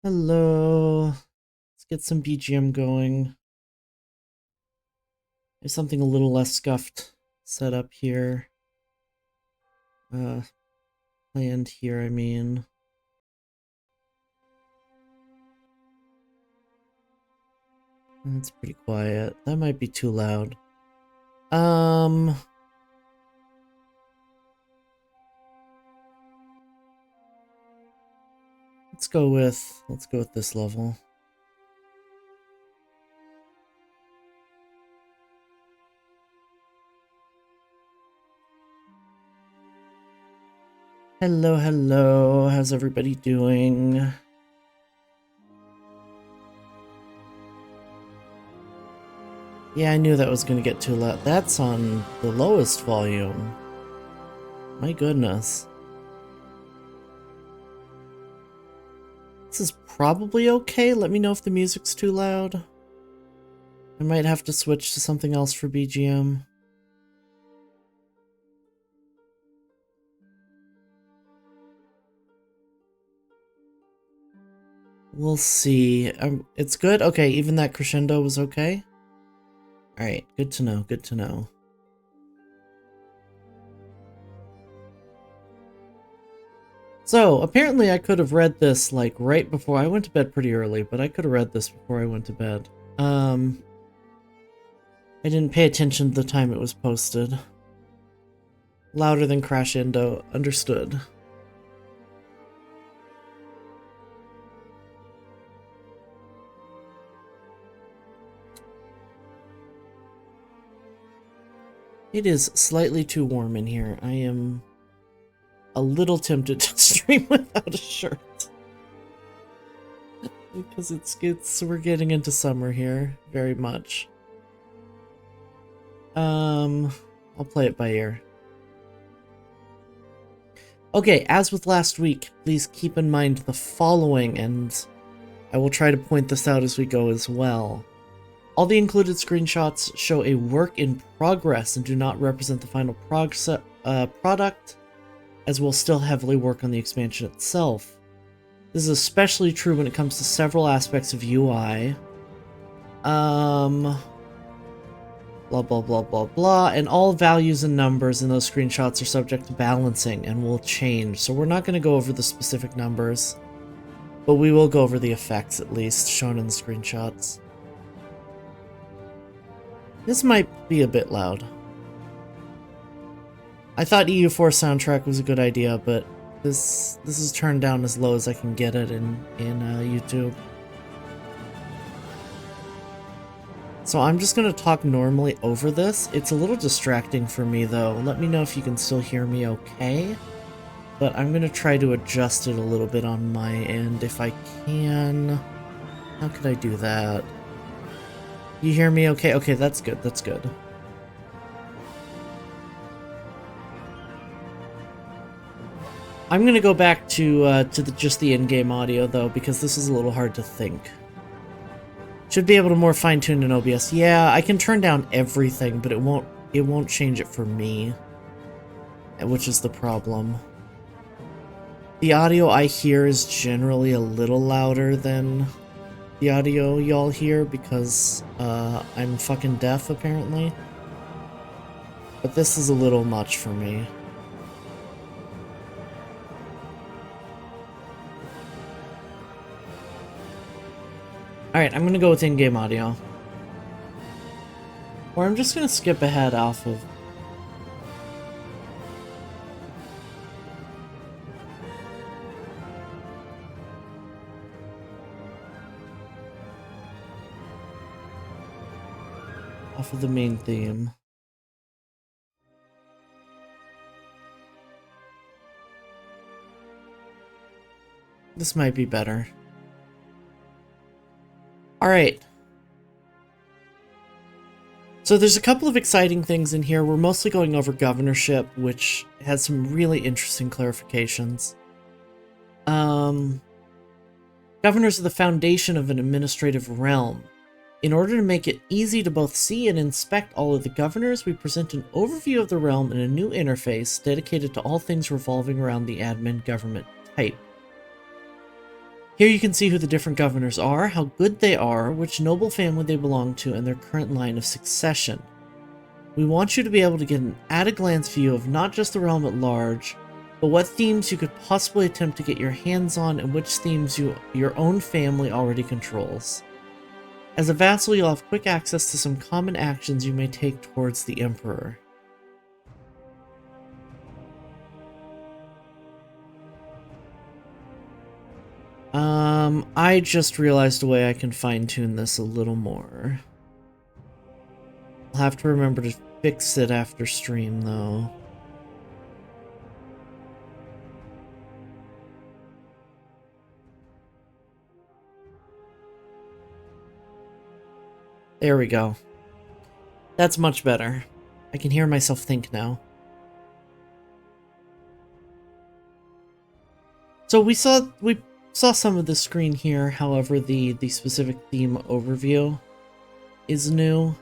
Hello. Let's get some BGM going. There's something a little less scuffed set up here. Planned here, I mean. That's pretty quiet. That might be too loud. Let's go with this level. Hello. How's everybody doing? Yeah, I knew that was gonna get too loud. That's on the lowest volume. My goodness. This is probably okay. Let me know if the music's too loud. I might have to switch to something else for BGM. We'll see. It's good? Okay, even that crescendo was okay? Alright, good to know, good to know. So, apparently I could have read this, like, right before I went to bed pretty early, but I could have read this before I went to bed. I didn't pay attention to the time it was posted. Louder than crescendo, understood. It is slightly too warm in here. I am a little tempted to stream without a shirt. Because we're getting into summer here, very much. I'll play it by ear. Okay, as with last week, please keep in mind the following, and I will try to point this out as we go as well. All the included screenshots show a work in progress and do not represent the final product, as we'll still heavily work on the expansion itself. This is especially true when it comes to several aspects of UI. Blah blah blah blah blah, and all values and numbers in those screenshots are subject to balancing and will change, so we're not going to go over the specific numbers, but we will go over the effects at least, shown in the screenshots. This might be a bit loud. I thought EU4 soundtrack was a good idea, but this is turned down as low as I can get it in YouTube. So I'm just going to talk normally over this. It's a little distracting for me though. Let me know if you can still hear me okay. But I'm going to try to adjust it a little bit on my end if I can. How could I do that? You hear me okay? Okay, that's good, that's good. I'm going to go back to just the in-game audio though, because this is a little hard to think. Should be able to more fine-tune in OBS. Yeah, I can turn down everything, but it won't change it for me, which is the problem. The audio I hear is generally a little louder than the audio y'all hear because I'm fucking deaf apparently. But this is a little much for me. Alright, I'm gonna go with in-game audio. Or I'm just gonna skip ahead off of... off of the main theme. This might be better. Alright. So there's a couple of exciting things in here. We're mostly going over governorship, which has some really interesting clarifications. Governors are the foundation of an administrative realm. In order to make it easy to both see and inspect all of the governors, we present an overview of the realm in a new interface dedicated to all things revolving around the admin government type. Here you can see who the different governors are, how good they are, which noble family they belong to, and their current line of succession. We want you to be able to get an at-a-glance view of not just the realm at large, but what themes you could possibly attempt to get your hands on and which themes your own family already controls. As a vassal, you'll have quick access to some common actions you may take towards the Emperor. I just realized a way I can fine-tune this a little more. I'll have to remember to fix it after stream, though. There we go. That's much better. I can hear myself think now. So we saw some of the screen here, however the specific theme overview is new.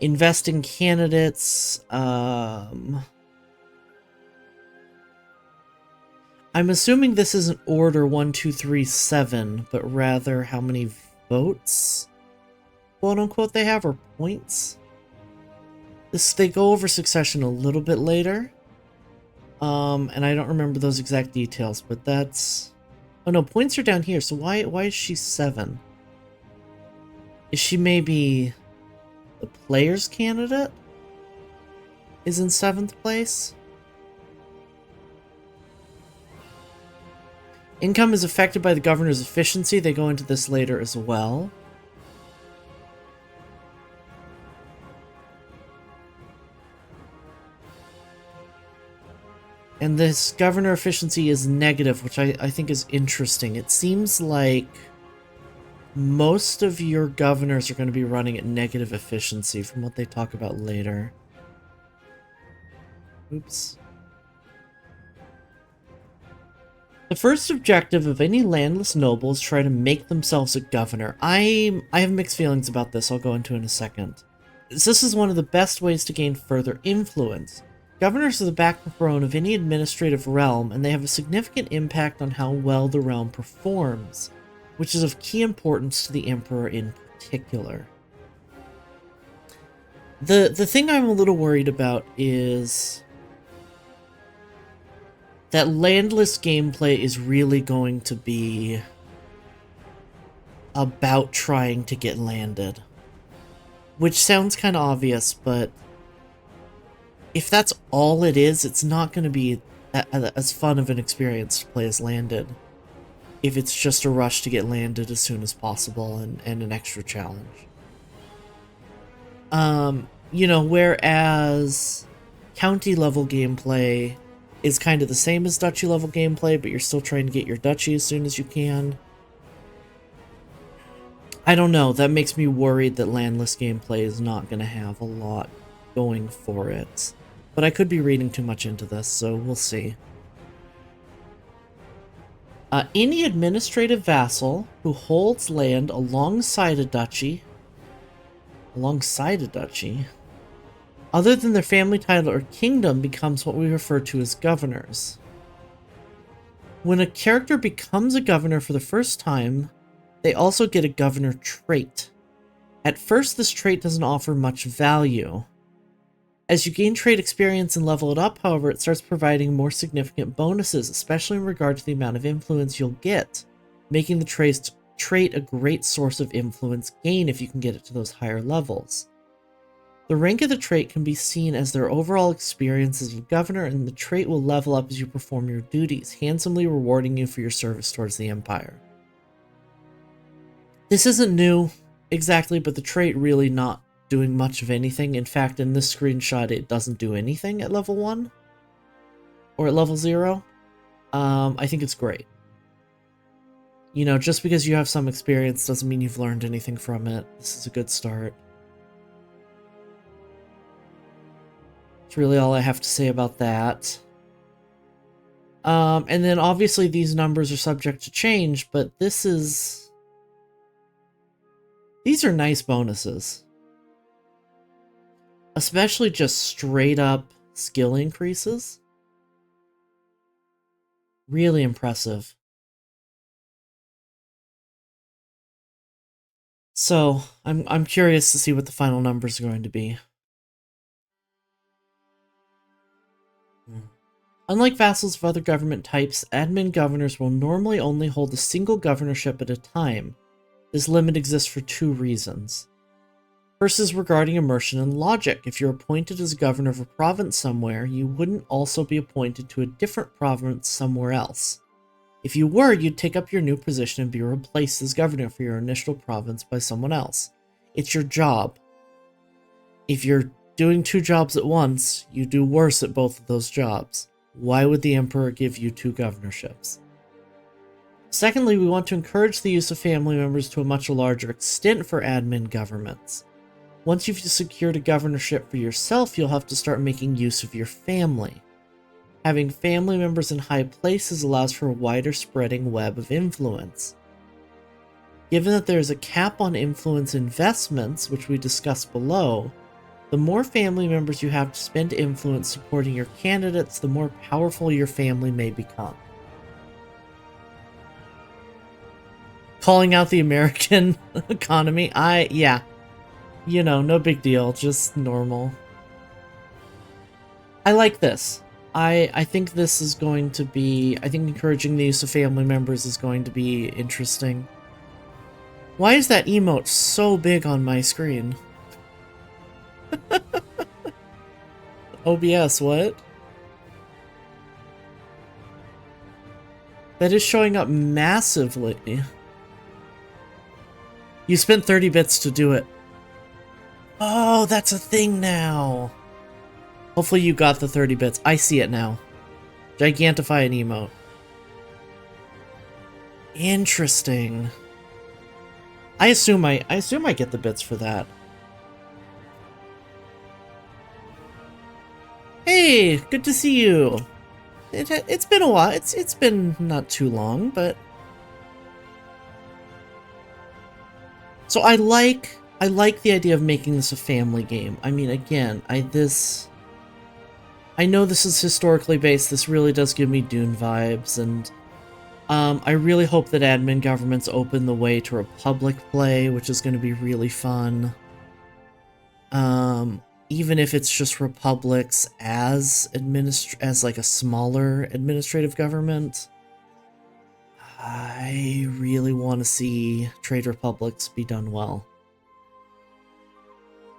Invest in candidates. I'm assuming this isn't order 1, 2, 3, 7, but rather how many votes, quote unquote, they have, or points. They go over succession a little bit later. And I don't remember those exact details, but that's... Oh no, points are down here, so why is she 7? Is she maybe the player's candidate? Is in 7th place? Income is affected by the governor's efficiency. They go into this later as well. And this governor efficiency is negative, which I think is interesting. It seems like most of your governors are going to be running at negative efficiency from what they talk about later. Oops. The first objective of any landless noble is try to make themselves a governor. I have mixed feelings about this, I'll go into in a second. This is one of the best ways to gain further influence. Governors are the backbone of any administrative realm, and they have a significant impact on how well the realm performs, which is of key importance to the Emperor in particular. The thing I'm a little worried about is that landless gameplay is really going to be about trying to get landed. Which sounds kind of obvious, but if that's all it is, it's not going to be as fun of an experience to play as landed. If it's just a rush to get landed as soon as possible and an extra challenge. You know, whereas county level gameplay is kind of the same as duchy level gameplay, but you're still trying to get your duchy as soon as you can. I don't know, that makes me worried that landless gameplay is not going to have a lot going for it. But I could be reading too much into this, so we'll see. Any administrative vassal who holds land alongside a duchy, other than their family title or kingdom, becomes what we refer to as governors. When a character becomes a governor for the first time, they also get a governor trait. At first, this trait doesn't offer much value. As you gain trait experience and level it up, however, it starts providing more significant bonuses, especially in regard to the amount of influence you'll get, making the trait a great source of influence gain if you can get it to those higher levels. The rank of the trait can be seen as their overall experience as a governor, and the trait will level up as you perform your duties, handsomely rewarding you for your service towards the Empire. This isn't new, exactly, but the trait really not doing much of anything. In fact, in this screenshot, it doesn't do anything at level 1 or at level 0. I think it's great. You know, just because you have some experience doesn't mean you've learned anything from it. This is a good start. That's really all I have to say about that. And then obviously these numbers are subject to change, but these are nice bonuses. Especially just straight up skill increases. Really impressive. So, I'm curious to see what the final numbers are going to be. Unlike vassals of other government types, admin governors will normally only hold a single governorship at a time. This limit exists for two reasons. First is regarding immersion and logic. If you're appointed as governor of a province somewhere, you wouldn't also be appointed to a different province somewhere else. If you were, you'd take up your new position and be replaced as governor for your initial province by someone else. It's your job. If you're doing two jobs at once, you do worse at both of those jobs. Why would the Emperor give you two governorships? Secondly, we want to encourage the use of family members to a much larger extent for admin governments. Once you've secured a governorship for yourself, you'll have to start making use of your family. Having family members in high places allows for a wider spreading web of influence. Given that there is a cap on influence investments, which we discussed below, the more family members you have to spend influence supporting your candidates, the more powerful your family may become. Calling out the American economy? Yeah. You know, no big deal, just normal. I like this. I think this is going to be... I think encouraging the use of family members is going to be interesting. Why is that emote so big on my screen? OBS, what? That is showing up massively. You spent 30 bits to do it. Oh, that's a thing now. Hopefully you got the 30 bits. I see it now. Gigantify an emote. Interesting. I assume I get the bits for that. Hey, good to see you. It's been a while. It's been not too long, but so I like the idea of making this a family game. I mean, again, I know this is historically based. This really does give me Dune vibes, and I really hope that admin governments open the way to Republic play, which is going to be really fun. Even if it's just republics as like a smaller administrative government, I really want to see trade republics be done well.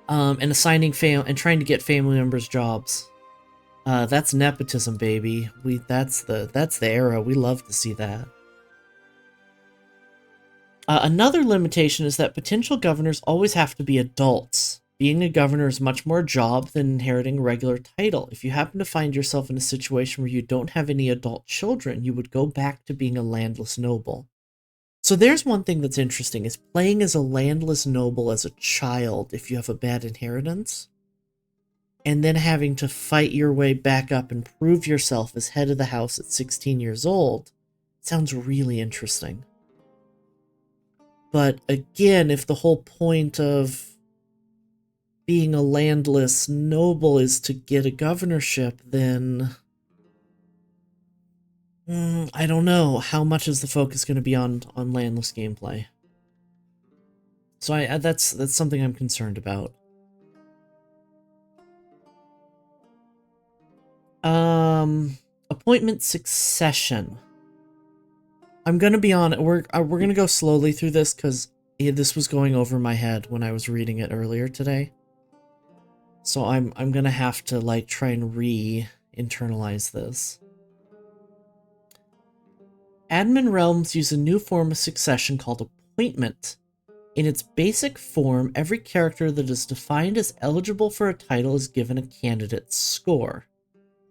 And assigning and trying to get family members jobs. That's nepotism, baby. That's the era. We love to see that. Another limitation is that potential governors always have to be adults. Being a governor is much more a job than inheriting a regular title. If you happen to find yourself in a situation where you don't have any adult children, you would go back to being a landless noble. So there's one thing that's interesting, is playing as a landless noble as a child if you have a bad inheritance, and then having to fight your way back up and prove yourself as head of the house at 16 years old. Sounds really interesting. But again, if the whole point of being a landless noble is to get a governorship, then I don't know. How much is the focus going to be on landless gameplay? So that's something I'm concerned about. Appointment succession. I'm gonna be on. We're gonna go slowly through this because this was going over my head when I was reading it earlier today. So I'm gonna have to like try and re-internalize this. Admin realms use a new form of succession called appointment. In its basic form, every character that is defined as eligible for a title is given a candidate score,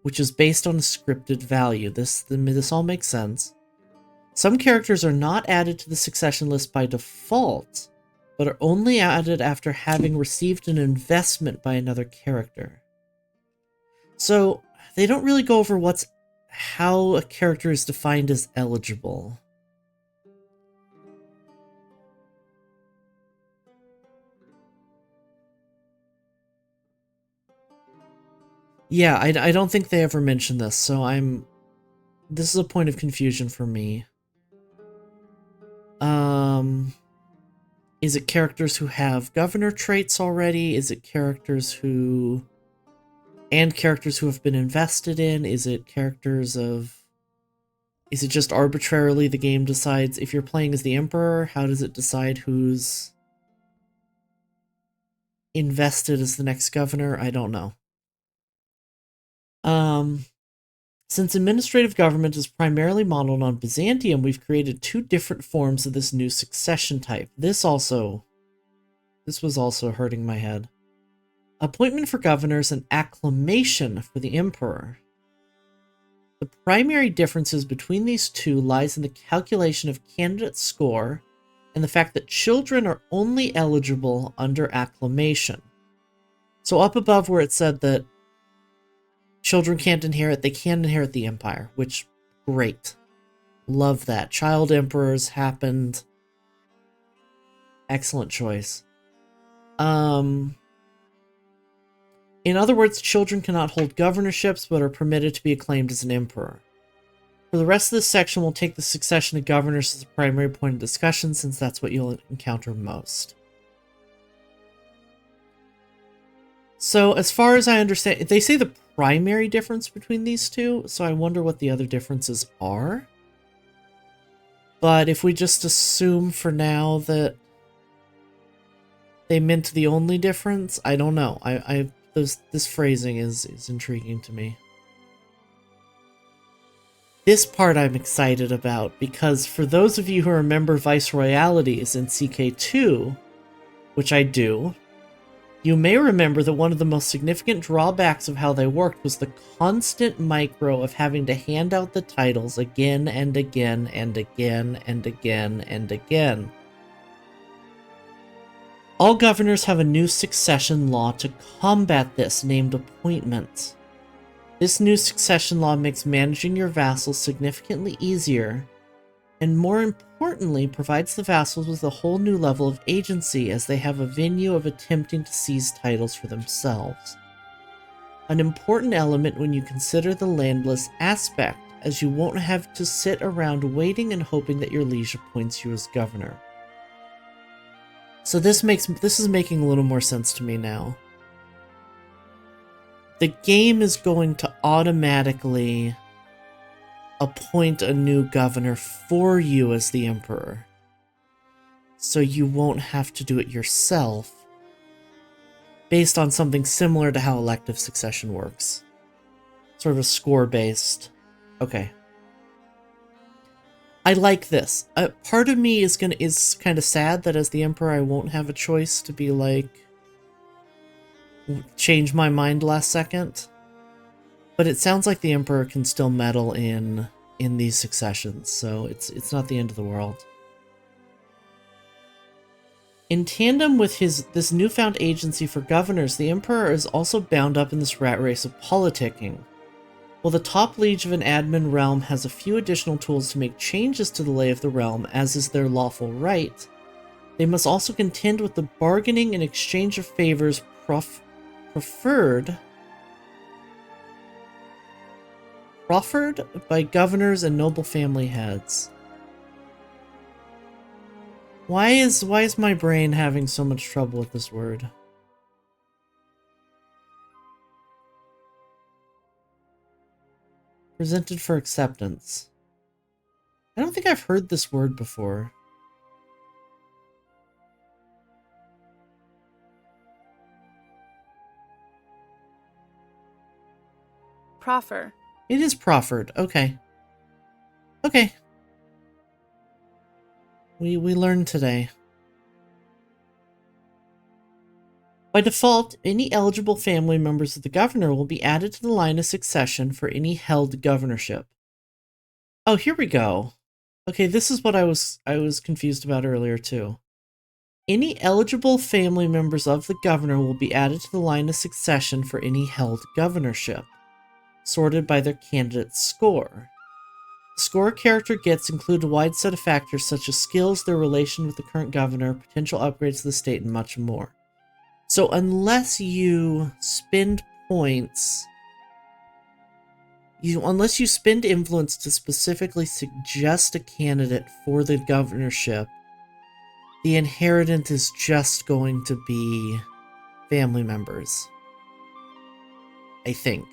which is based on a scripted value. This all makes sense. Some characters are not added to the succession list by default, but are only added after having received an investment by another character. So they don't really go over how a character is defined as eligible. Yeah, I don't think they ever mentioned this, so this is a point of confusion for me. Is it characters who have governor traits already? Is it characters who... and characters who have been invested in? Is it characters of... is it just arbitrarily the game decides if you're playing as the Emperor? How does it decide who's invested as the next governor? I don't know. Since administrative government is primarily modeled on Byzantium, we've created 2 different forms of this new succession type. This was also hurting my head. Appointment for governors and acclamation for the emperor. The primary differences between these two lies in the calculation of candidate score and the fact that children are only eligible under acclamation. So up above where it said that children can't inherit, they can inherit the empire, which, great. Love that. Child emperors happened. Excellent choice. In other words, children cannot hold governorships, but are permitted to be acclaimed as an emperor. For the rest of this section, we'll take the succession of governors as a primary point of discussion, since that's what you'll encounter most. So, as far as I understand, they say the primary difference between these two, so I wonder what the other differences are. But if we just assume for now that they meant the only difference, I don't know. This phrasing is intriguing to me. This part I'm excited about, because for those of you who remember Viceroyalities in CK2, which I do, you may remember that one of the most significant drawbacks of how they worked was the constant micro of having to hand out the titles again and again and again and again and again. All governors have a new succession law to combat this, named appointment. This new succession law makes managing your vassals significantly easier, and more importantly, provides the vassals with a whole new level of agency as they have a venue of attempting to seize titles for themselves. An important element when you consider the landless aspect, as you won't have to sit around waiting and hoping that your liege appoints you as governor. So this is making a little more sense to me now. The game is going to automatically appoint a new governor for you as the emperor, so you won't have to do it yourself, based on something similar to how elective succession works. Sort of a score-based. Okay. I like this. Part of me is kind of sad that as the emperor I won't have a choice to be like, change my mind last second. But it sounds like the emperor can still meddle in these successions, so it's not the end of the world. In tandem with this newfound agency for governors, the emperor is also bound up in this rat race of politicking. While the top liege of an admin realm has a few additional tools to make changes to the lay of the realm, as is their lawful right, they must also contend with the bargaining and exchange of favors proffered by governors and noble family heads. Why is my brain having so much trouble with this word? Presented for acceptance. I don't think I've heard this word before. Proffer. It is proffered. Okay. Okay. We learned today. By default, any eligible family members of the governor will be added to the line of succession for any held governorship. Oh, here we go. Okay, this is what I was confused about earlier too. Any eligible family members of the governor will be added to the line of succession for any held governorship, sorted by their candidate's score. The score a character gets include a wide set of factors such as skills, their relation with the current governor, potential upgrades to the state, and much more. So unless you spend points, unless you spend influence to specifically suggest a candidate for the governorship, the inheritant is just going to be family members. I think.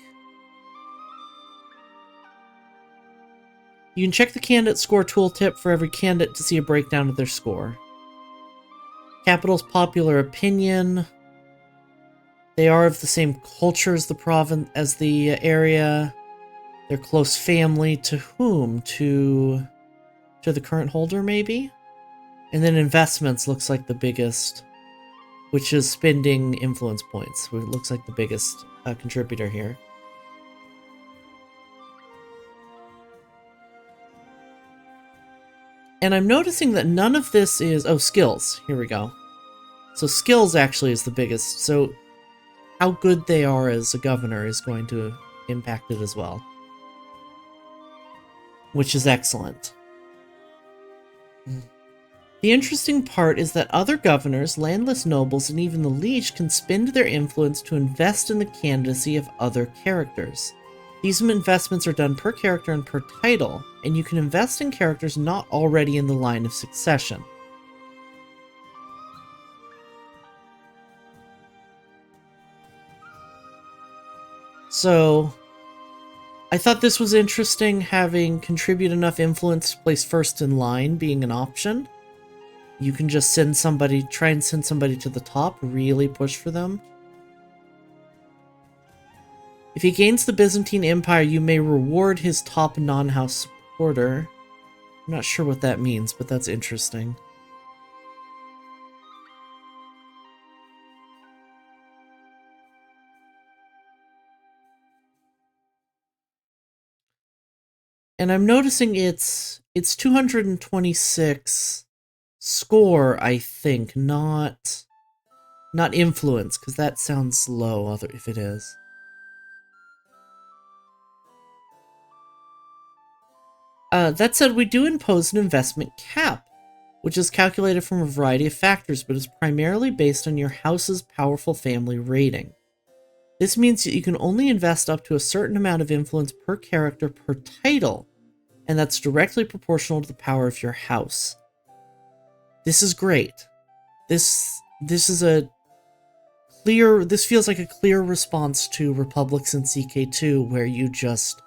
You can check the candidate score tooltip for every candidate to see a breakdown of their score. Capital's popular opinion. They are of the same culture as the province, as the area. They're close family to whom? To the current holder, maybe? And then investments looks like the biggest, which is spending influence points. It looks like the biggest contributor here. And I'm noticing that none of this is... Oh, skills. Here we go. So skills actually is the biggest. So how good they are as a governor is going to impact it as well. Which is excellent. The interesting part is that other governors, landless nobles, and even the liege can spend their influence to invest in the candidacy of other characters. These investments are done per character and per title, and you can invest in characters not already in the line of succession. So, I thought this was interesting, having contribute enough influence to place first in line being an option. You can just send somebody, try and send somebody to the top, really push for them. If he gains the Byzantine Empire, you may reward his top non-house supporter. I'm not sure what that means, but that's interesting. And I'm noticing it's 226 score, I think, not influence, because that sounds low if it is. That said, we do impose an investment cap, which is calculated from a variety of factors, but is primarily based on your house's powerful family rating. This means that you can only invest up to a certain amount of influence per character per title, and that's directly proportional to the power of your house. This is great. This is a clear... This feels like a clear response to Republics in CK2, where you just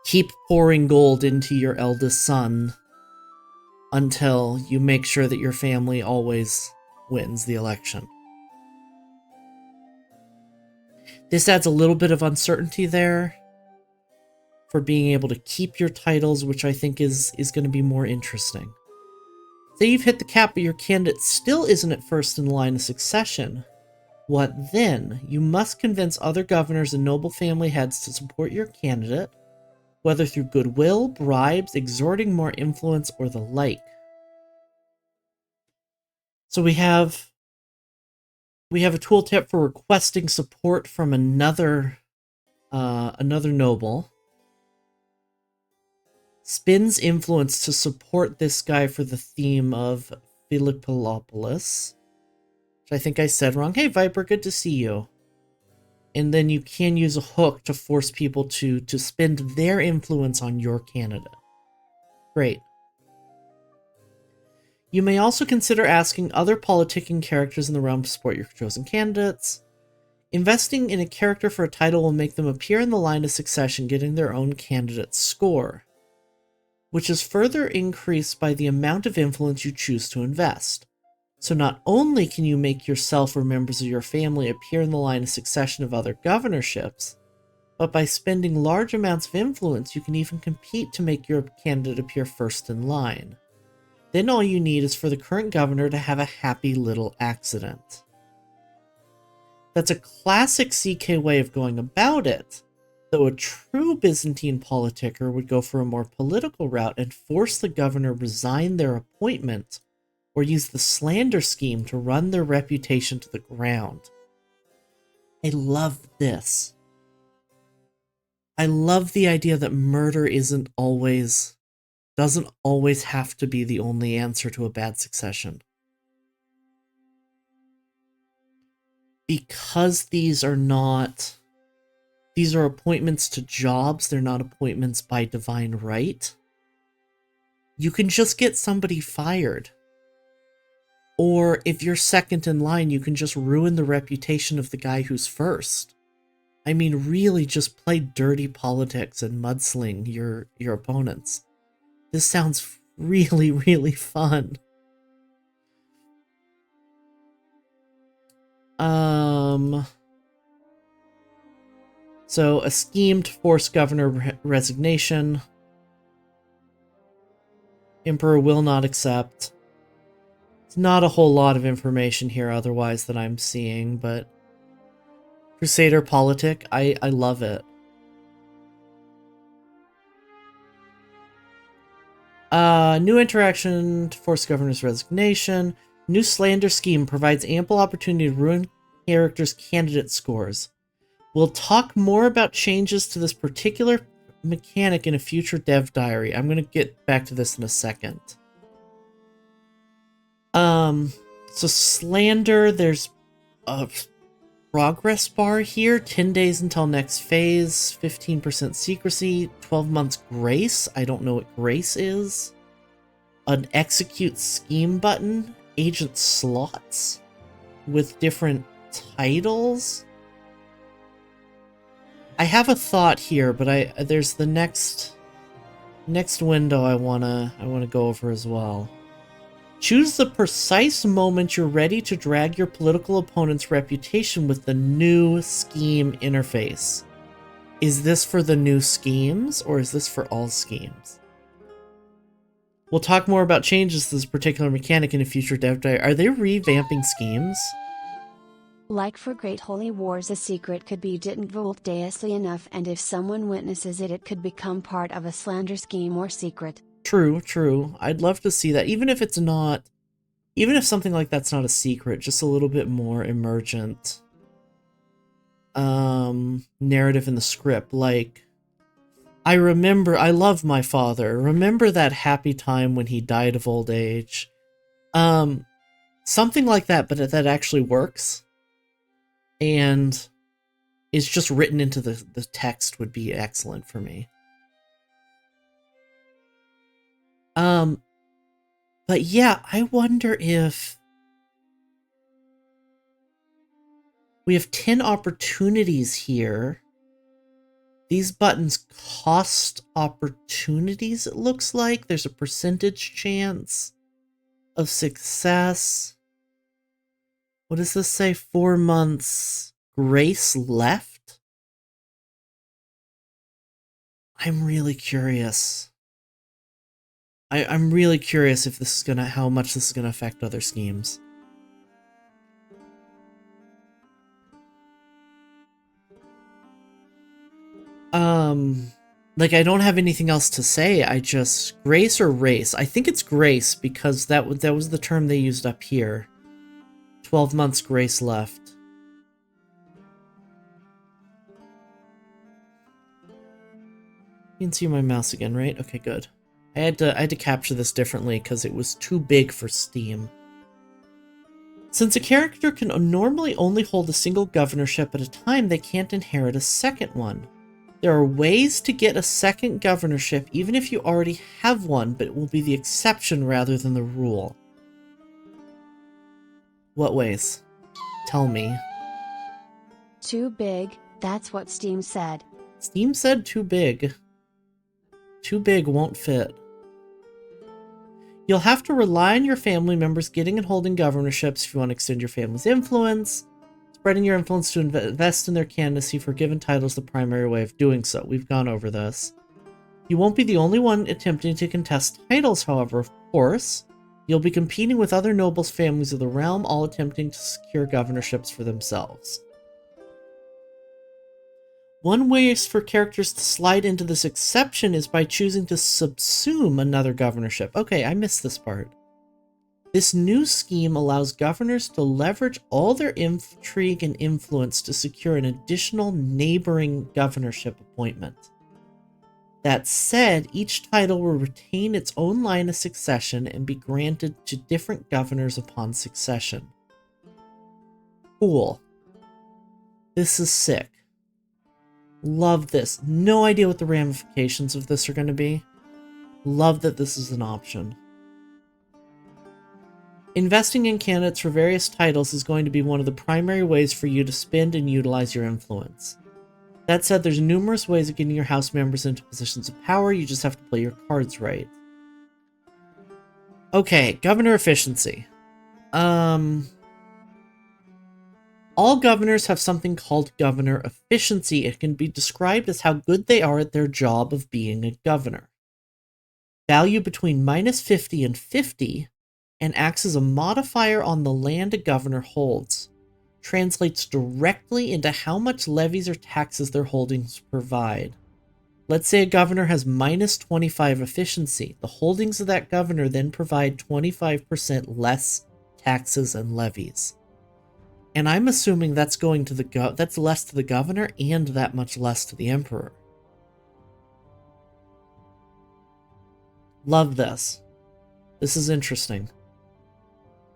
keep pouring gold into your eldest son until you make sure that your family always wins the election. This adds a little bit of uncertainty there for being able to keep your titles, which I think is going to be more interesting. Say you've hit the cap, but your candidate still isn't at first in line of succession. What then? You must convince other governors and noble family heads to support your candidate, whether through goodwill, bribes, extorting more influence, or the like. So we have a tooltip for requesting support from another noble. Spins influence to support this guy for the theme of Philippopolis, which I think I said wrong. Hey Viper, good to see you. And then you can use a hook to force people to spend their influence on your candidate. Great. You may also consider asking other politicking characters in the realm to support your chosen candidates. Investing in a character for a title will make them appear in the line of succession, getting their own candidate's score, which is further increased by the amount of influence you choose to invest. So not only can you make yourself or members of your family appear in the line of succession of other governorships, but by spending large amounts of influence, you can even compete to make your candidate appear first in line. Then all you need is for the current governor to have a happy little accident. That's a classic CK way of going about it, though a true Byzantine politicker would go for a more political route and force the governor resign their appointment, or use the slander scheme to run their reputation to the ground. I love this. I love the idea that murder doesn't always have to be the only answer to a bad succession. Because these are appointments to jobs, they're not appointments by divine right. You can just get somebody fired. Or if you're second in line, you can just ruin the reputation of the guy who's first. I mean, really just play dirty politics and mudsling your opponents. This sounds really, really fun. So a scheme to force governor resignation. Emperor will not accept. It's not a whole lot of information here otherwise that I'm seeing, but Crusader politic, I love it. New interaction to force governor's resignation. New slander scheme provides ample opportunity to ruin characters' candidate scores. We'll talk more about changes to this particular mechanic in a future dev diary. I'm going to get back to this in a second. So slander, there's a progress bar here. 10 days until next phase, 15% secrecy, 12 months grace. I don't know what grace is. An execute scheme button, agent slots with different titles. I have a thought here, but there's the next window I wanna go over as well. Choose the precise moment you're ready to drag your political opponent's reputation with the new scheme interface. Is this for the new schemes, or is this for all schemes? We'll talk more about changes to this particular mechanic in a future dev diary. Are they revamping schemes? Like for Great Holy Wars, a secret could be didn't vote deously enough, and if someone witnesses it, it could become part of a slander scheme or secret. True, true. I'd love to see that, even if it's not, even if something like that's not a secret, just a little bit more emergent narrative in the script. Like, I love my father. Remember that happy time when he died of old age? Something like that, but that actually works. And is just written into the text would be excellent for me. But yeah, I wonder if we have 10 opportunities here. These buttons cost opportunities, it looks like. There's a percentage chance of success. What does this say? 4 months grace left? I'm really curious. I'm really curious if this is how much this is gonna affect other schemes. Like, I don't have anything else to say. I just, grace or race? I think it's grace, because that was the term they used up here. 12 months grace left. You can see my mouse again, right? Okay, good. I had to capture this differently because it was too big for Steam. Since a character can normally only hold a single governorship at a time, they can't inherit a second one. There are ways to get a second governorship even if you already have one, but it will be the exception rather than the rule. What ways? Tell me. Too big, that's what Steam said. Steam said too big. Too big won't fit. You'll have to rely on your family members getting and holding governorships if you want to extend your family's influence. Spreading your influence to invest in their candidacy for given titles the primary way of doing so. We've gone over this. You won't be the only one attempting to contest titles, however, of course. You'll be competing with other nobles' families of the realm, all attempting to secure governorships for themselves. One way for characters to slide into this exception is by choosing to subsume another governorship. Okay, I missed this part. This new scheme allows governors to leverage all their intrigue and influence to secure an additional neighboring governorship appointment. That said, each title will retain its own line of succession and be granted to different governors upon succession. Cool. This is sick. Love this. No idea what the ramifications of this are going to be. Love that this is an option. Investing in candidates for various titles is going to be one of the primary ways for you to spend and utilize your influence. That said, there's numerous ways of getting your house members into positions of power, you just have to play your cards right. Okay, governor efficiency. All governors have something called governor efficiency. It can be described as how good they are at their job of being a governor. Value between -50 and 50, and acts as a modifier on the land a governor holds. Translates directly into how much levies or taxes their holdings provide. Let's say a governor has -25 efficiency. The holdings of that governor then provide 25% less taxes and levies. And I'm assuming that's going to that's less to the governor and that much less to the emperor. Love this. This is interesting.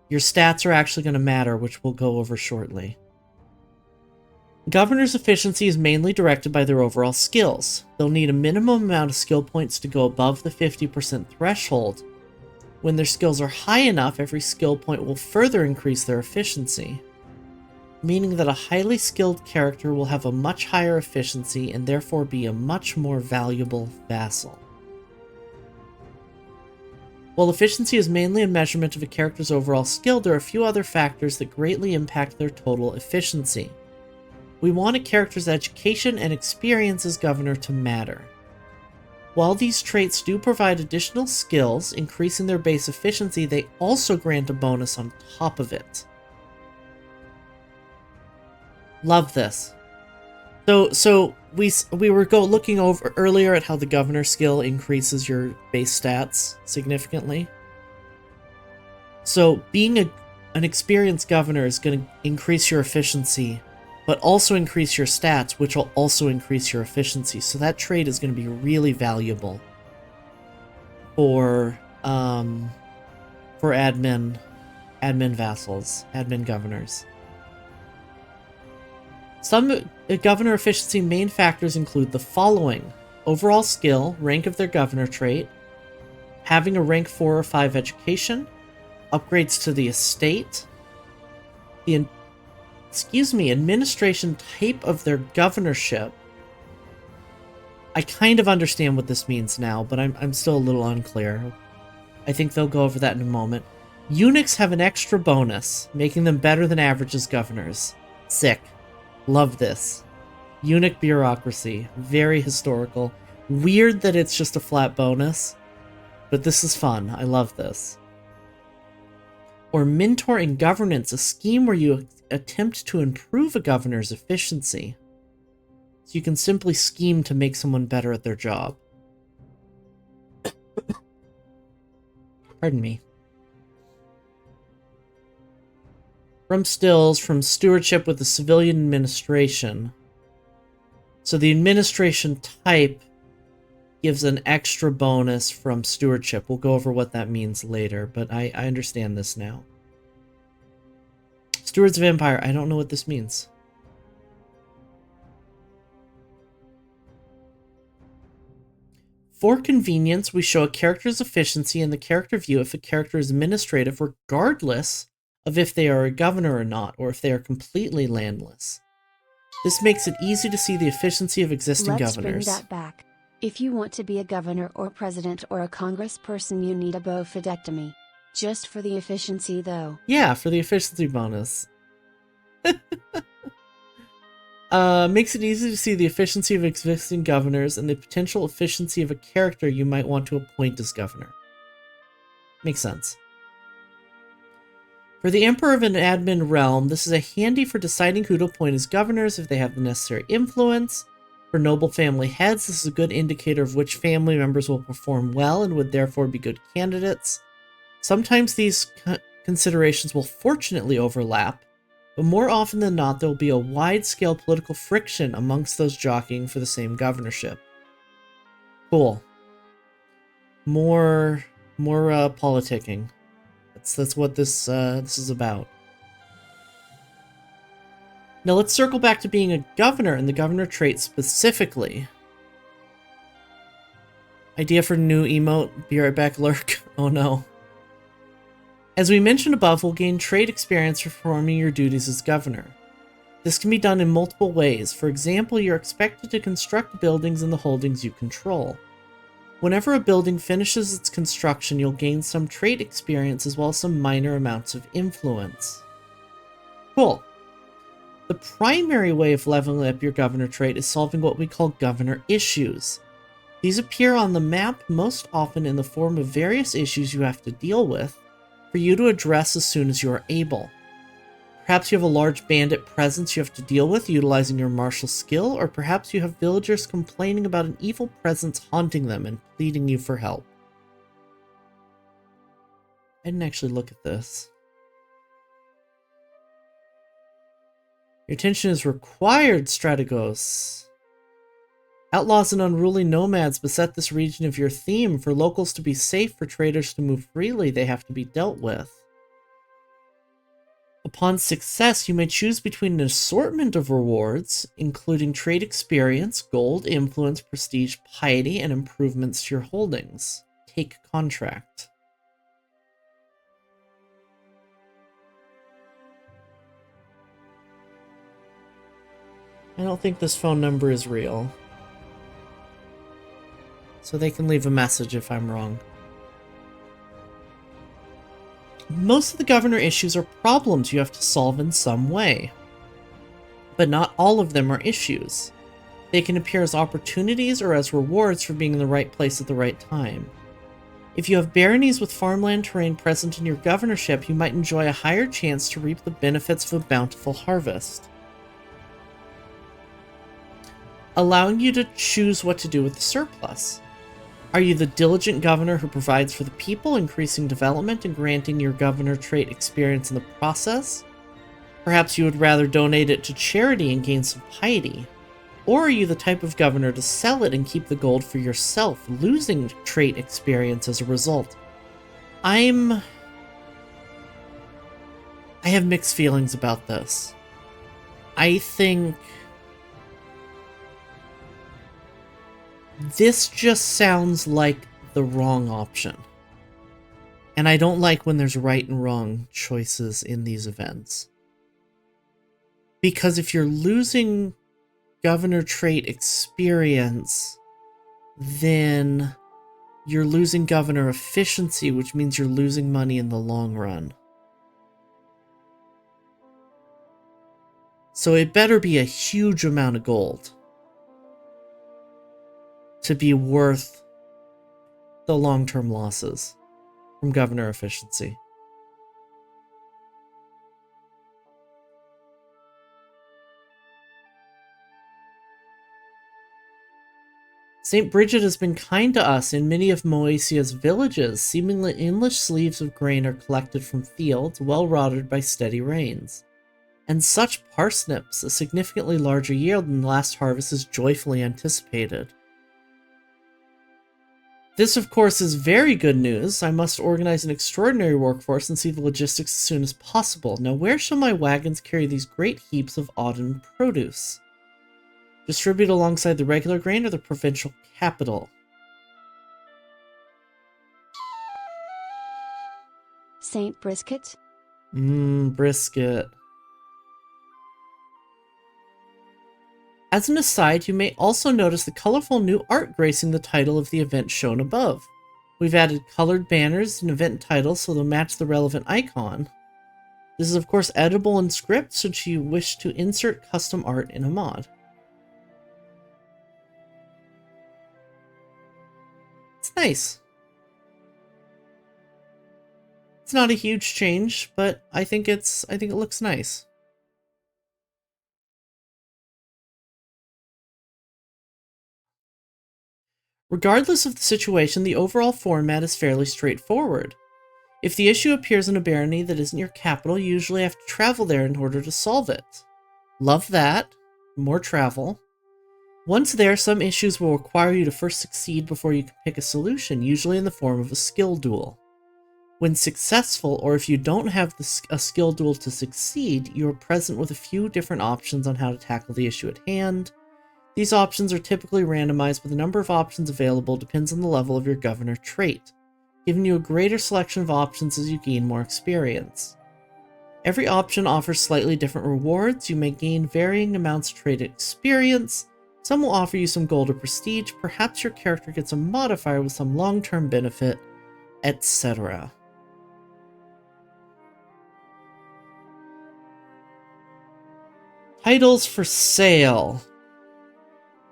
Your stats are actually going to matter, which we'll go over shortly. Governor's efficiency is mainly directed by their overall skills. They'll need a minimum amount of skill points to go above the 50% threshold. When their skills are high enough, every skill point will further increase their efficiency, meaning that a highly skilled character will have a much higher efficiency and therefore be a much more valuable vassal. While efficiency is mainly a measurement of a character's overall skill, there are a few other factors that greatly impact their total efficiency. We want a character's education and experience as governor to matter. While these traits do provide additional skills, increasing their base efficiency, they also grant a bonus on top of it. Love this. So we were looking over earlier at how the governor skill increases your base stats significantly. So being an experienced governor is going to increase your efficiency, but also increase your stats, which will also increase your efficiency. So that trait is going to be really valuable for admin vassals, admin governors. Some governor efficiency main factors include the following: overall skill, rank of their governor trait, having a rank 4 or 5 education, upgrades to the estate, the administration type of their governorship. I kind of understand what this means now, but I'm still a little unclear. I think they'll go over that in a moment. Eunuchs have an extra bonus, making them better than average as governors. Sick. Love this. Eunuch bureaucracy. Very historical. Weird that it's just a flat bonus, but this is fun. I love this. Or mentor in governance, a scheme where you attempt to improve a governor's efficiency. So you can simply scheme to make someone better at their job. Pardon me. From stills, from stewardship with the civilian administration. So the administration type gives an extra bonus from stewardship. We'll go over what that means later, but I understand this now. Stewards of Empire, I don't know what this means. For convenience, we show a character's efficiency in the character view if a character is administrative, regardless of if they are a governor or not, or if they are completely landless. This makes it easy to see the efficiency of existing governors. Let's bring that back. If you want to be a governor or president or a congressperson, you need a bofidectomy. Just for the efficiency, though. Yeah, for the efficiency bonus. Makes it easy to see the efficiency of existing governors and the potential efficiency of a character you might want to appoint as governor. Makes sense. For the Emperor of an admin realm, this is handy for deciding who to appoint as governors if they have the necessary influence. For noble family heads, this is a good indicator of which family members will perform well and would therefore be good candidates. Sometimes these considerations will fortunately overlap, but more often than not there will be a wide-scale political friction amongst those jockeying for the same governorship. Cool. More politicking. That's what this is about. Now let's circle back to being a governor and the governor trait specifically. Idea for new emote, be right back lurk. Oh no. As we mentioned above, we'll gain trait experience for performing your duties as governor. This can be done in multiple ways. For example, you're expected to construct buildings in the holdings you control. Whenever a building finishes its construction, you'll gain some trait experience as well as some minor amounts of influence. Cool. The primary way of leveling up your governor trait is solving what we call governor issues. These appear on the map most often in the form of various issues you have to deal with for you to address as soon as you are able. Perhaps you have a large bandit presence you have to deal with utilizing your martial skill, or perhaps you have villagers complaining about an evil presence haunting them and pleading you for help. I didn't actually look at this. Your attention is required, Strategos. Outlaws and unruly nomads beset this region of your theme. For locals to be safe, for traders to move freely, they have to be dealt with. Upon success, you may choose between an assortment of rewards, including trade experience, gold, influence, prestige, piety, and improvements to your holdings. Take contract. I don't think this phone number is real. So they can leave a message if I'm wrong. Most of the governor issues are problems you have to solve in some way. But not all of them are issues. They can appear as opportunities or as rewards for being in the right place at the right time. If you have baronies with farmland terrain present in your governorship, you might enjoy a higher chance to reap the benefits of a bountiful harvest, allowing you to choose what to do with the surplus. Are you the diligent governor who provides for the people, increasing development and granting your governor trait experience in the process? Perhaps you would rather donate it to charity and gain some piety. Or are you the type of governor to sell it and keep the gold for yourself, losing trait experience as a result? I have mixed feelings about this. I think this just sounds like the wrong option. And I don't like when there's right and wrong choices in these events. Because if you're losing governor trait experience, then you're losing governor efficiency, which means you're losing money in the long run. So it better be a huge amount of gold to be worth the long-term losses from governor efficiency. St. Bridget has been kind to us in many of Moesia's villages. Seemingly endless sleeves of grain are collected from fields, well watered by steady rains. And such parsnips, a significantly larger yield than the last harvest, is joyfully anticipated. This, of course, is very good news. I must organize an extraordinary workforce and see the logistics as soon as possible. Now, where shall my wagons carry these great heaps of autumn produce? Distribute alongside the regular grain or the provincial capital? Saint Brisket? Brisket. As an aside, you may also notice the colorful new art gracing the title of the event shown above. We've added colored banners and event titles so they'll match the relevant icon. This is of course editable in script should you wish to insert custom art in a mod. It's nice. It's not a huge change, but I think it looks nice. Regardless of the situation, the overall format is fairly straightforward. If the issue appears in a barony that isn't your capital, you usually have to travel there in order to solve it. Love that. More travel. Once there, some issues will require you to first succeed before you can pick a solution, usually in the form of a skill duel. When successful, or if you don't have a skill duel to succeed, you are present with a few different options on how to tackle the issue at hand. These options are typically randomized, but the number of options available depends on the level of your governor trait. giving you a greater selection of options as you gain more experience. Every option offers slightly different rewards. You may gain varying amounts of trade experience. Some will offer you some gold or prestige. Perhaps your character gets a modifier with some long-term benefit, etc. Titles for sale.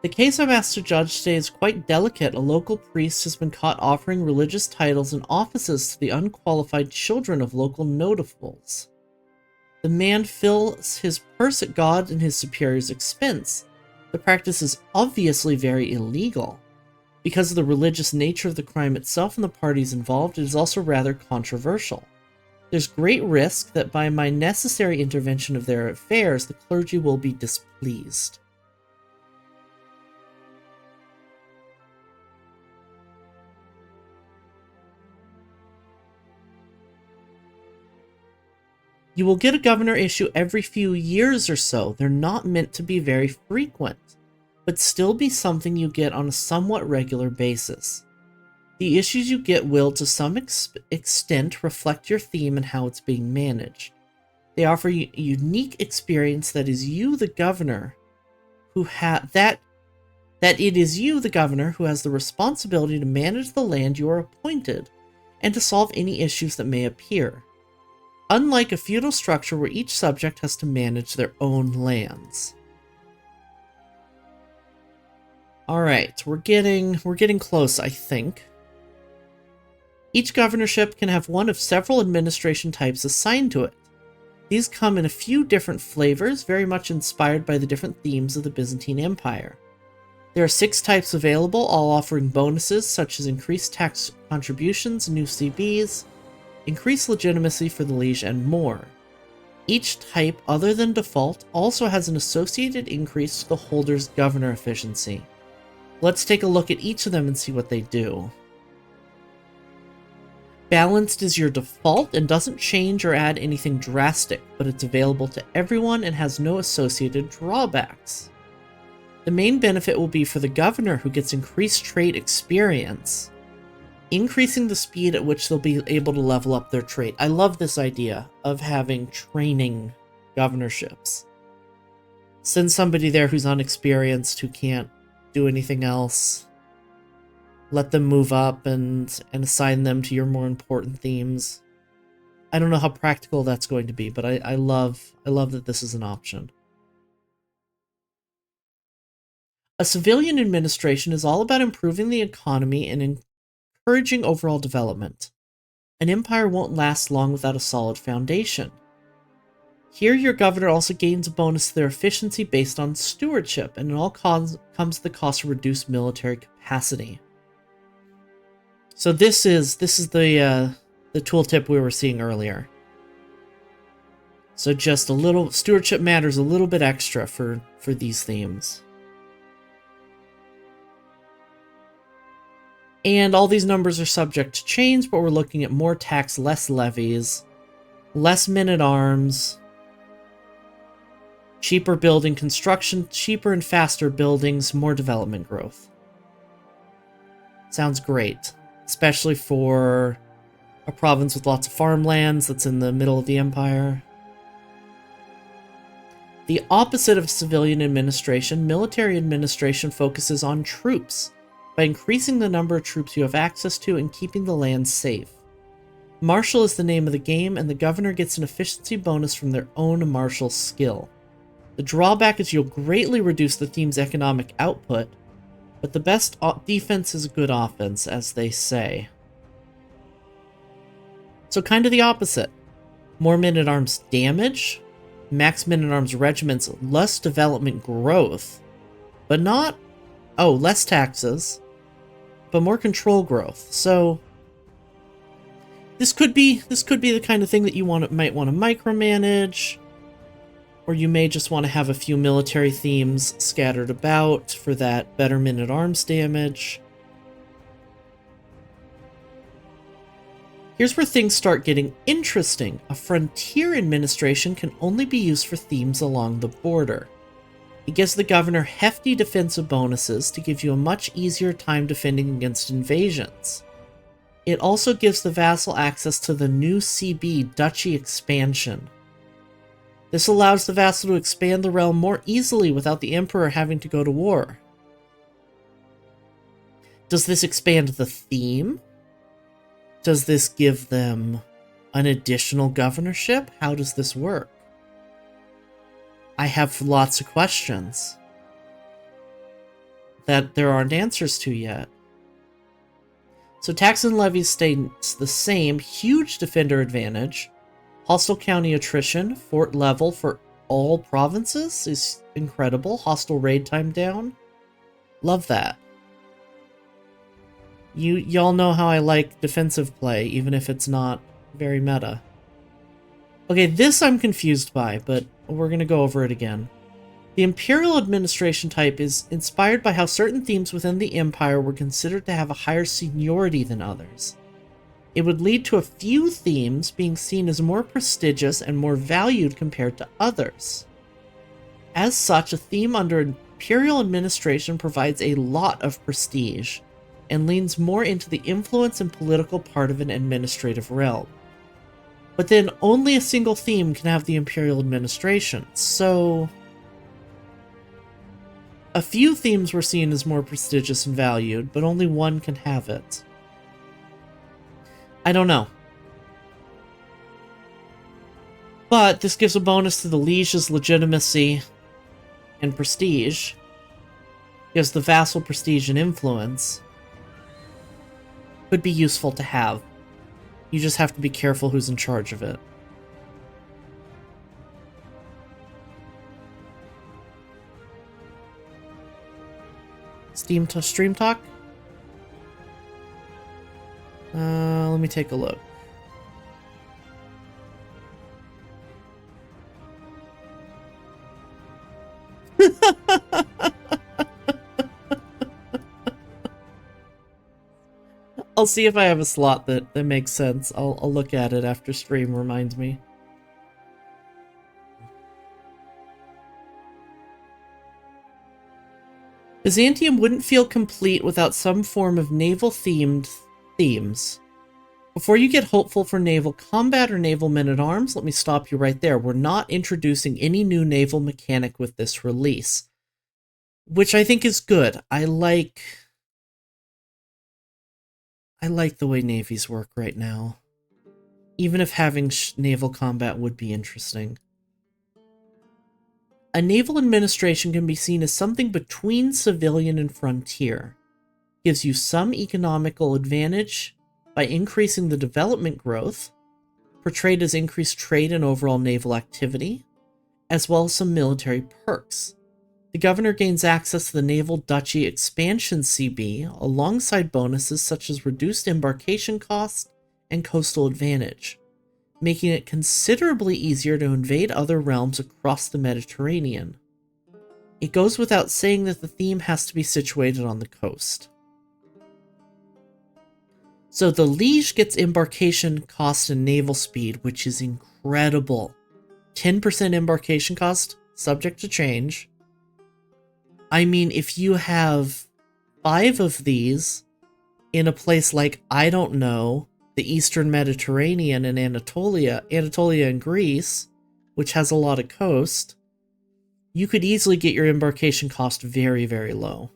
The case I'm asked to judge today is quite delicate. A local priest has been caught offering religious titles and offices to the unqualified children of local notables. The man fills his purse at God and his superior's expense. The practice is obviously very illegal. Because of the religious nature of the crime itself and the parties involved, it is also rather controversial. There's great risk that by my necessary intervention of their affairs, the clergy will be displeased. You will get a governor issue every few years or so. They're not meant to be very frequent, but still be something you get on a somewhat regular basis. The issues you get will, to some extent, reflect your theme and how it's being managed. They offer you a unique experience that is you, the governor, who that it is you, the governor, who has the responsibility to manage the land you are appointed, and to solve any issues that may appear. Unlike a feudal structure where each subject has to manage their own lands. Alright, we're getting close, I think. Each governorship can have one of several administration types assigned to it. These come in a few different flavors, very much inspired by the different themes of the Byzantine Empire. There are 6 types available, all offering bonuses such as increased tax contributions, new CBs, increased legitimacy for the liege, and more. Each type, other than default, also has an associated increase to the holder's governor efficiency. Let's take a look at each of them and see what they do. Balanced is your default and doesn't change or add anything drastic, but it's available to everyone and has no associated drawbacks. The main benefit will be for the governor, who gets increased trade experience, increasing the speed at which they'll be able to level up their trade. I love this idea of having training governorships. Send somebody there who's unexperienced, who can't do anything else. Let them move up and assign them to your more important themes. I don't know how practical that's going to be, but I love that this is an option. A civilian administration is all about improving the economy and encouraging overall development. An empire won't last long without a solid foundation. Here, your governor also gains a bonus to their efficiency based on stewardship, and it all comes at the cost of reduced military capacity. So this is the tooltip we were seeing earlier. So just a little stewardship matters a little bit extra for these themes. And all these numbers are subject to change, but we're looking at more tax, less levies, less men-at-arms, cheaper building construction, cheaper and faster buildings, more development growth. Sounds great, especially for a province with lots of farmlands that's in the middle of the empire. The opposite of civilian administration, military administration focuses on troops, by increasing the number of troops you have access to and keeping the land safe. Marshal is the name of the game, and the governor gets an efficiency bonus from their own martial skill. The drawback is you'll greatly reduce the theme's economic output, but the best defense is a good offense, as they say. So kind of the opposite. More men-at-arms damage, max men-at-arms regiments, less development growth, but not... oh, less taxes, but more control growth. So this could be the kind of thing that you might want to micromanage, or you may just want to have a few military themes scattered about for that better men-at-arms damage. Here's where things start getting interesting. A frontier administration can only be used for themes along the border. It gives the governor hefty defensive bonuses to give you a much easier time defending against invasions. It also gives the vassal access to the new CB Duchy expansion. This allows the vassal to expand the realm more easily without the emperor having to go to war. Does this expand the theme? Does this give them an additional governorship? How does this work? I have lots of questions that there aren't answers to yet. So tax and levies stay the same. Huge defender advantage. Hostile county attrition, fort level for all provinces is incredible. Hostile raid time down. Love that. Y'all know how I like defensive play, even if it's not very meta. Okay, this I'm confused by, but we're gonna go over it again. The Imperial Administration type is inspired by how certain themes within the Empire were considered to have a higher seniority than others. It would lead to a few themes being seen as more prestigious and more valued compared to others. As such, a theme under Imperial Administration provides a lot of prestige, and leans more into the influence and political part of an administrative realm. But then only a single theme can have the Imperial Administration, so a few themes were seen as more prestigious and valued, but only one can have it. I don't know. But this gives a bonus to the liege's legitimacy and prestige. Gives the vassal prestige and influence. Could be useful to have. You just have to be careful who's in charge of it. Stream talk? Let me take a look. I'll see if I have a slot that makes sense. I'll look at it after stream reminds me. Byzantium wouldn't feel complete without some form of naval-themed themes. Before you get hopeful for naval combat or naval men-at-arms, let me stop you right there. We're not introducing any new naval mechanic with this release, which I think is good. I like the way navies work right now, even if having naval combat would be interesting. A naval administration can be seen as something between civilian and frontier. Gives you some economical advantage by increasing the development growth, portrayed as increased trade and overall naval activity, as well as some military perks. The governor gains access to the Naval Duchy Expansion CB, alongside bonuses such as reduced embarkation cost and coastal advantage, making it considerably easier to invade other realms across the Mediterranean. It goes without saying that the theme has to be situated on the coast. So the liege gets embarkation cost and naval speed, which is incredible. 10% embarkation cost, subject to change. I mean, if you have 5 of these in a place like, I don't know, the Eastern Mediterranean and Anatolia and Greece, which has a lot of coast, you could easily get your embarkation cost very, very low.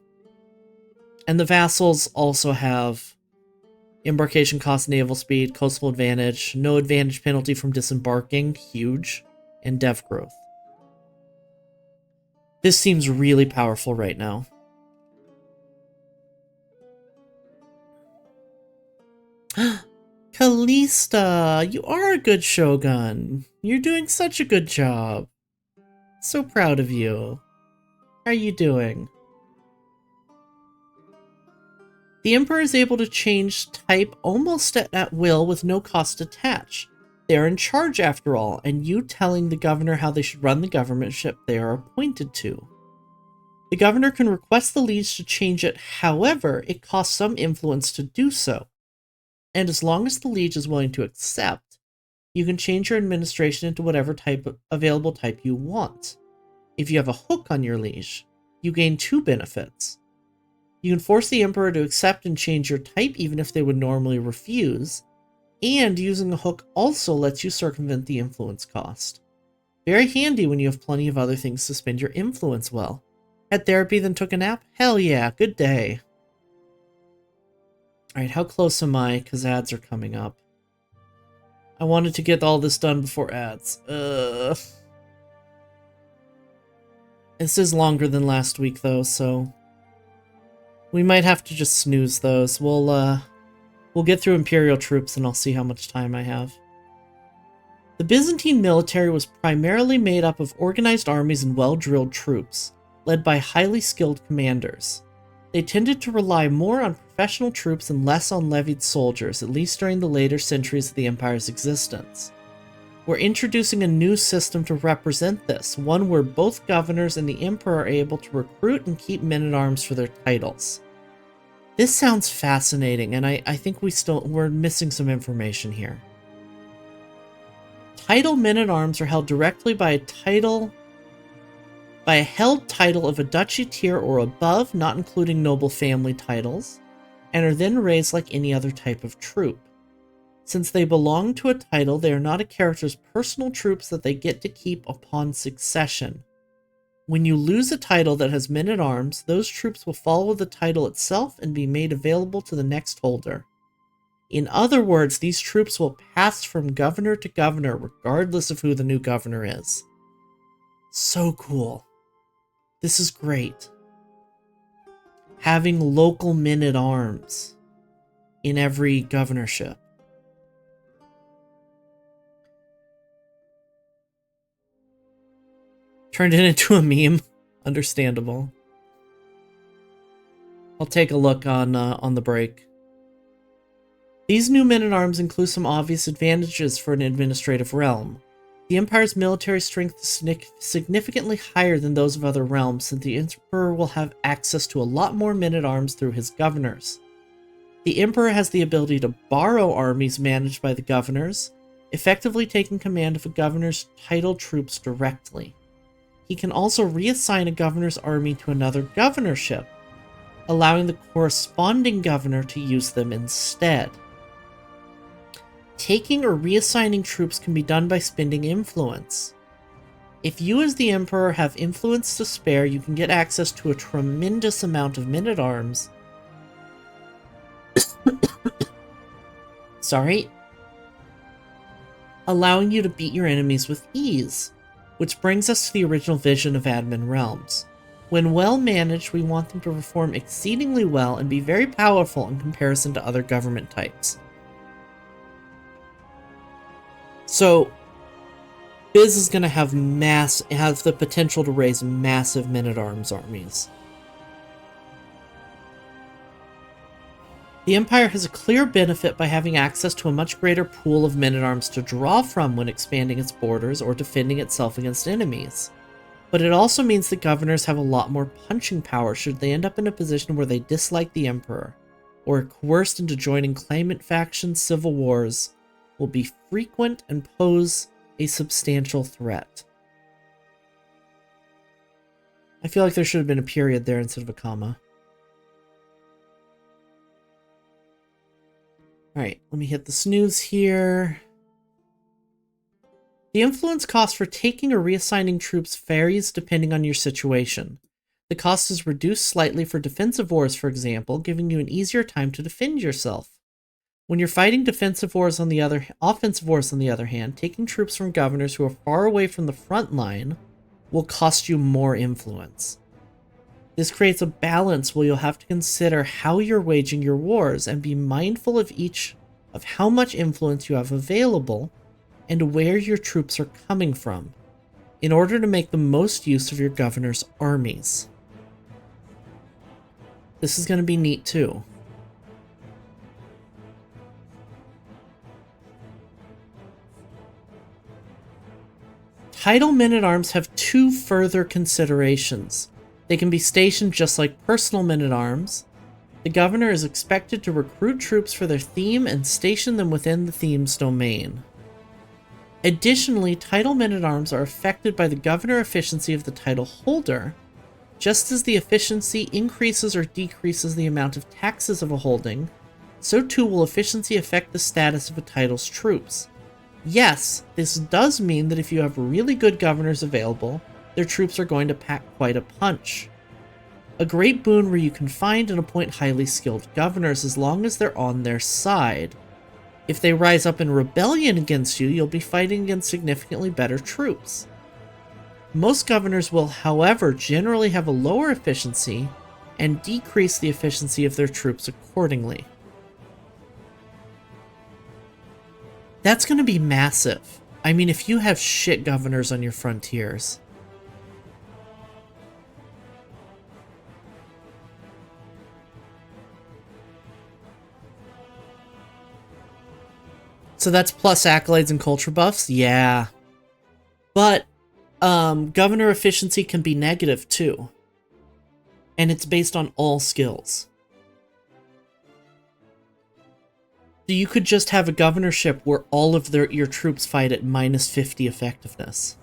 And the vassals also have embarkation cost, naval speed, coastal advantage, no advantage penalty from disembarking, huge, and dev growth. This seems really powerful right now. Callista, you are a good shogun. You're doing such a good job. So proud of you. How are you doing? The Emperor is able to change type almost at will with no cost attached. They are in charge after all, and you telling the governor how they should run the governmentship they are appointed to. The governor can request the liege to change it, however, it costs some influence to do so. And as long as the liege is willing to accept, you can change your administration into whatever available type you want. If you have a hook on your liege, you gain 2 benefits. You can force the Emperor to accept and change your type even if they would normally refuse, and using a hook also lets you circumvent the influence cost. Very handy when you have plenty of other things to spend your influence well. Had therapy then took a nap? Hell yeah, good day. Alright, how close am I? Because ads are coming up. I wanted to get all this done before ads. This is longer than last week though, so we might have to just snooze those. We'll get through Imperial troops and I'll see how much time I have. The Byzantine military was primarily made up of organized armies and well-drilled troops, led by highly skilled commanders. They tended to rely more on professional troops and less on levied soldiers, at least during the later centuries of the Empire's existence. We're introducing a new system to represent this, one where both governors and the Emperor are able to recruit and keep men-at-arms for their titles. This sounds fascinating, and I think we're missing some information here. Title men-at-arms are held directly by a held title of a duchy tier or above, not including noble family titles, and are then raised like any other type of troop. Since they belong to a title, they are not a character's personal troops that they get to keep upon succession. When you lose a title that has men-at-arms, those troops will follow the title itself and be made available to the next holder. In other words, these troops will pass from governor to governor regardless of who the new governor is. So cool. This is great. Having local men-at-arms in every governorship. Turned it into a meme. Understandable. I'll take a look on the break. These new men-at-arms include some obvious advantages for an administrative realm. The Empire's military strength is significantly higher than those of other realms, since the Emperor will have access to a lot more men-at-arms through his governors. The Emperor has the ability to borrow armies managed by the governors, effectively taking command of a governor's titled troops directly. He can also reassign a governor's army to another governorship, allowing the corresponding governor to use them instead. Taking or reassigning troops can be done by spending influence. If you as the Emperor have influence to spare, you can get access to a tremendous amount of men-at-arms. Sorry. Allowing you to beat your enemies with ease, which brings us to the original vision of admin realms. When well managed, we want them to perform exceedingly well and be very powerful in comparison to other government types. So, Biz is going to have the potential to raise massive men-at-arms armies. The Empire has a clear benefit by having access to a much greater pool of men-at-arms to draw from when expanding its borders or defending itself against enemies. But it also means that governors have a lot more punching power should they end up in a position where they dislike the Emperor, or are coerced into joining claimant factions. Civil wars will be frequent and pose a substantial threat. I feel like there should have been a period there instead of a comma. Alright, let me hit the snooze here. The influence cost for taking or reassigning troops varies depending on your situation. The cost is reduced slightly for defensive wars, for example, giving you an easier time to defend yourself. When you're fighting offensive wars on the other hand, taking troops from governors who are far away from the front line will cost you more influence. This creates a balance where you'll have to consider how you're waging your wars and be mindful of how much influence you have available and where your troops are coming from, in order to make the most use of your governor's armies. This is going to be neat too. Title men-at-arms have two further considerations. They can be stationed just like personal men-at-arms. The governor is expected to recruit troops for their theme and station them within the theme's domain. Additionally, title men-at-arms are affected by the governor efficiency of the title holder, Just as the efficiency increases or decreases the amount of taxes of a holding, so too will efficiency affect the status of a title's troops. Yes, this does mean that if you have really good governors available, their troops are going to pack quite a punch. A great boon where you can find and appoint highly skilled governors as long as they're on their side. If they rise up in rebellion against you, you'll be fighting against significantly better troops. Most governors will, however, generally have a lower efficiency and decrease the efficiency of their troops accordingly. That's going to be massive. I mean, if you have shit governors on your frontiers. So that's plus accolades and culture buffs? Yeah. But governor efficiency can be negative too. And it's based on all skills. So you could just have a governorship where all of your troops fight at minus 50 effectiveness.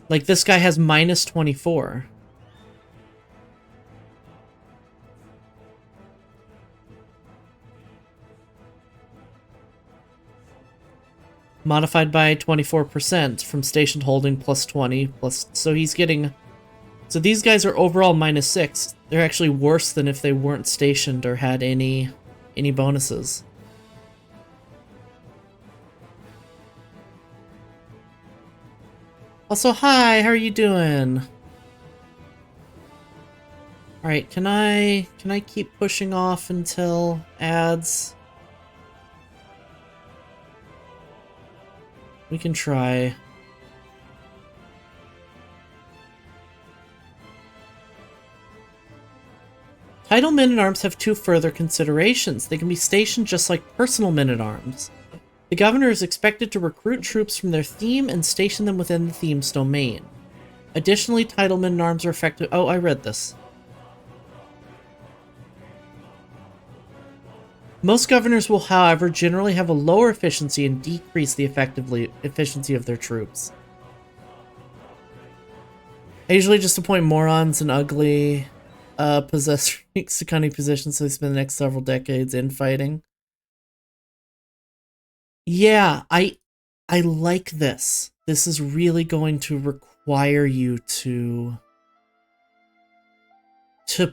Like this guy has minus 24. Modified by 24% from stationed holding plus 20 plus, so he's getting, so these guys are overall minus 6. They're actually worse than if they weren't stationed or had any bonuses. Also, hi, how are you doing? Alright, can I keep pushing off until ads? We can try. Title men-at-arms have two further considerations. They can be stationed just like personal men-at-arms. The governor is expected to recruit troops from their theme and station them within the theme's domain. Additionally, title men-at-arms are effective— oh, I read this. Most governors will, however, generally have a lower efficiency and decrease the efficiency of their troops. I usually just appoint morons and ugly possessing seconding positions so they spend the next several decades infighting. Yeah, I like this. This is really going to require you to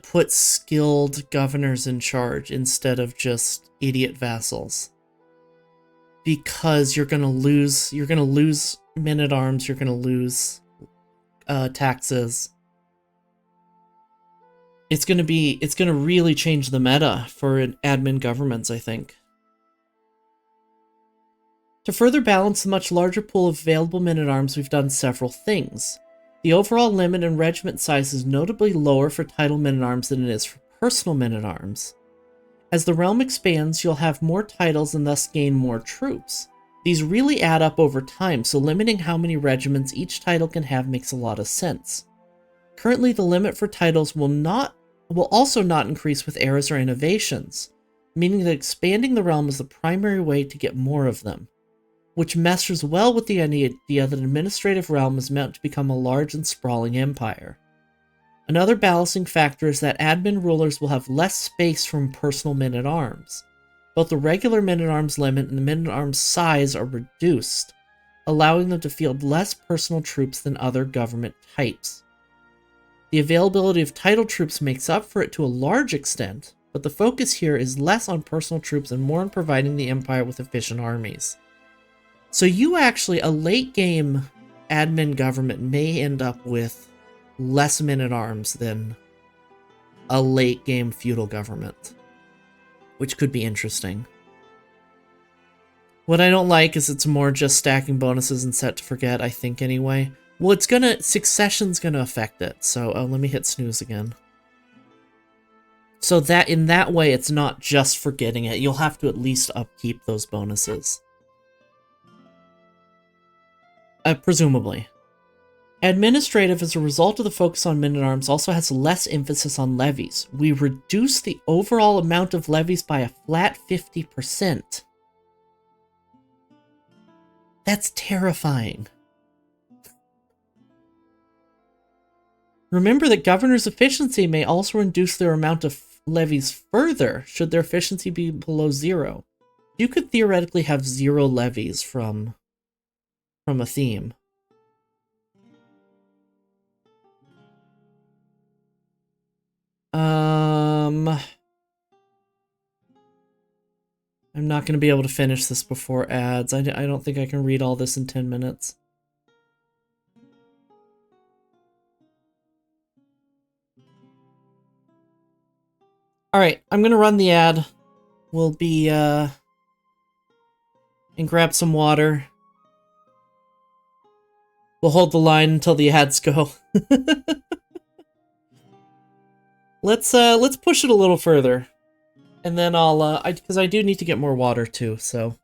put skilled governors in charge instead of just idiot vassals. Because you're gonna lose men-at-arms, you're gonna lose taxes. It's gonna really change the meta for admin governments, I think. To further balance the much larger pool of available men-at-arms, we've done several things. The overall limit and regiment size is notably lower for title men-at-arms than it is for personal men-at-arms. As the realm expands, you'll have more titles and thus gain more troops. These really add up over time, so limiting how many regiments each title can have makes a lot of sense. Currently, the limit for titles will also not increase with eras or innovations, meaning that expanding the realm is the primary way to get more of them, which meshes well with the idea that an administrative realm is meant to become a large and sprawling empire. Another balancing factor is that admin rulers will have less space from personal men-at-arms. Both the regular men-at-arms limit and the men-at-arms size are reduced, allowing them to field less personal troops than other government types. The availability of title troops makes up for it to a large extent, but the focus here is less on personal troops and more on providing the empire with efficient armies. So you actually, a late game admin government may end up with less men-at-arms than a late game feudal government, which could be interesting. What I don't like is it's more just stacking bonuses and set to forget, I think anyway. Well, succession's gonna affect it, so let me hit snooze again. So that in that way, it's not just forgetting it. You'll have to at least upkeep those bonuses. Presumably. Administrative, as a result of the focus on men-at-arms, also has less emphasis on levies. We reduce the overall amount of levies by a flat 50%. That's terrifying. Remember that governors' efficiency may also reduce their amount of levies further should their efficiency be below 0. You could theoretically have 0 levies from a theme. I'm not going to be able to finish this before ads. I don't think I can read all this in 10 minutes. Alright, I'm going to run the ad. We'll be, and grab some water. We'll hold the line until the ads go. Let's push it a little further. And then I'll, because I do need to get more water too, so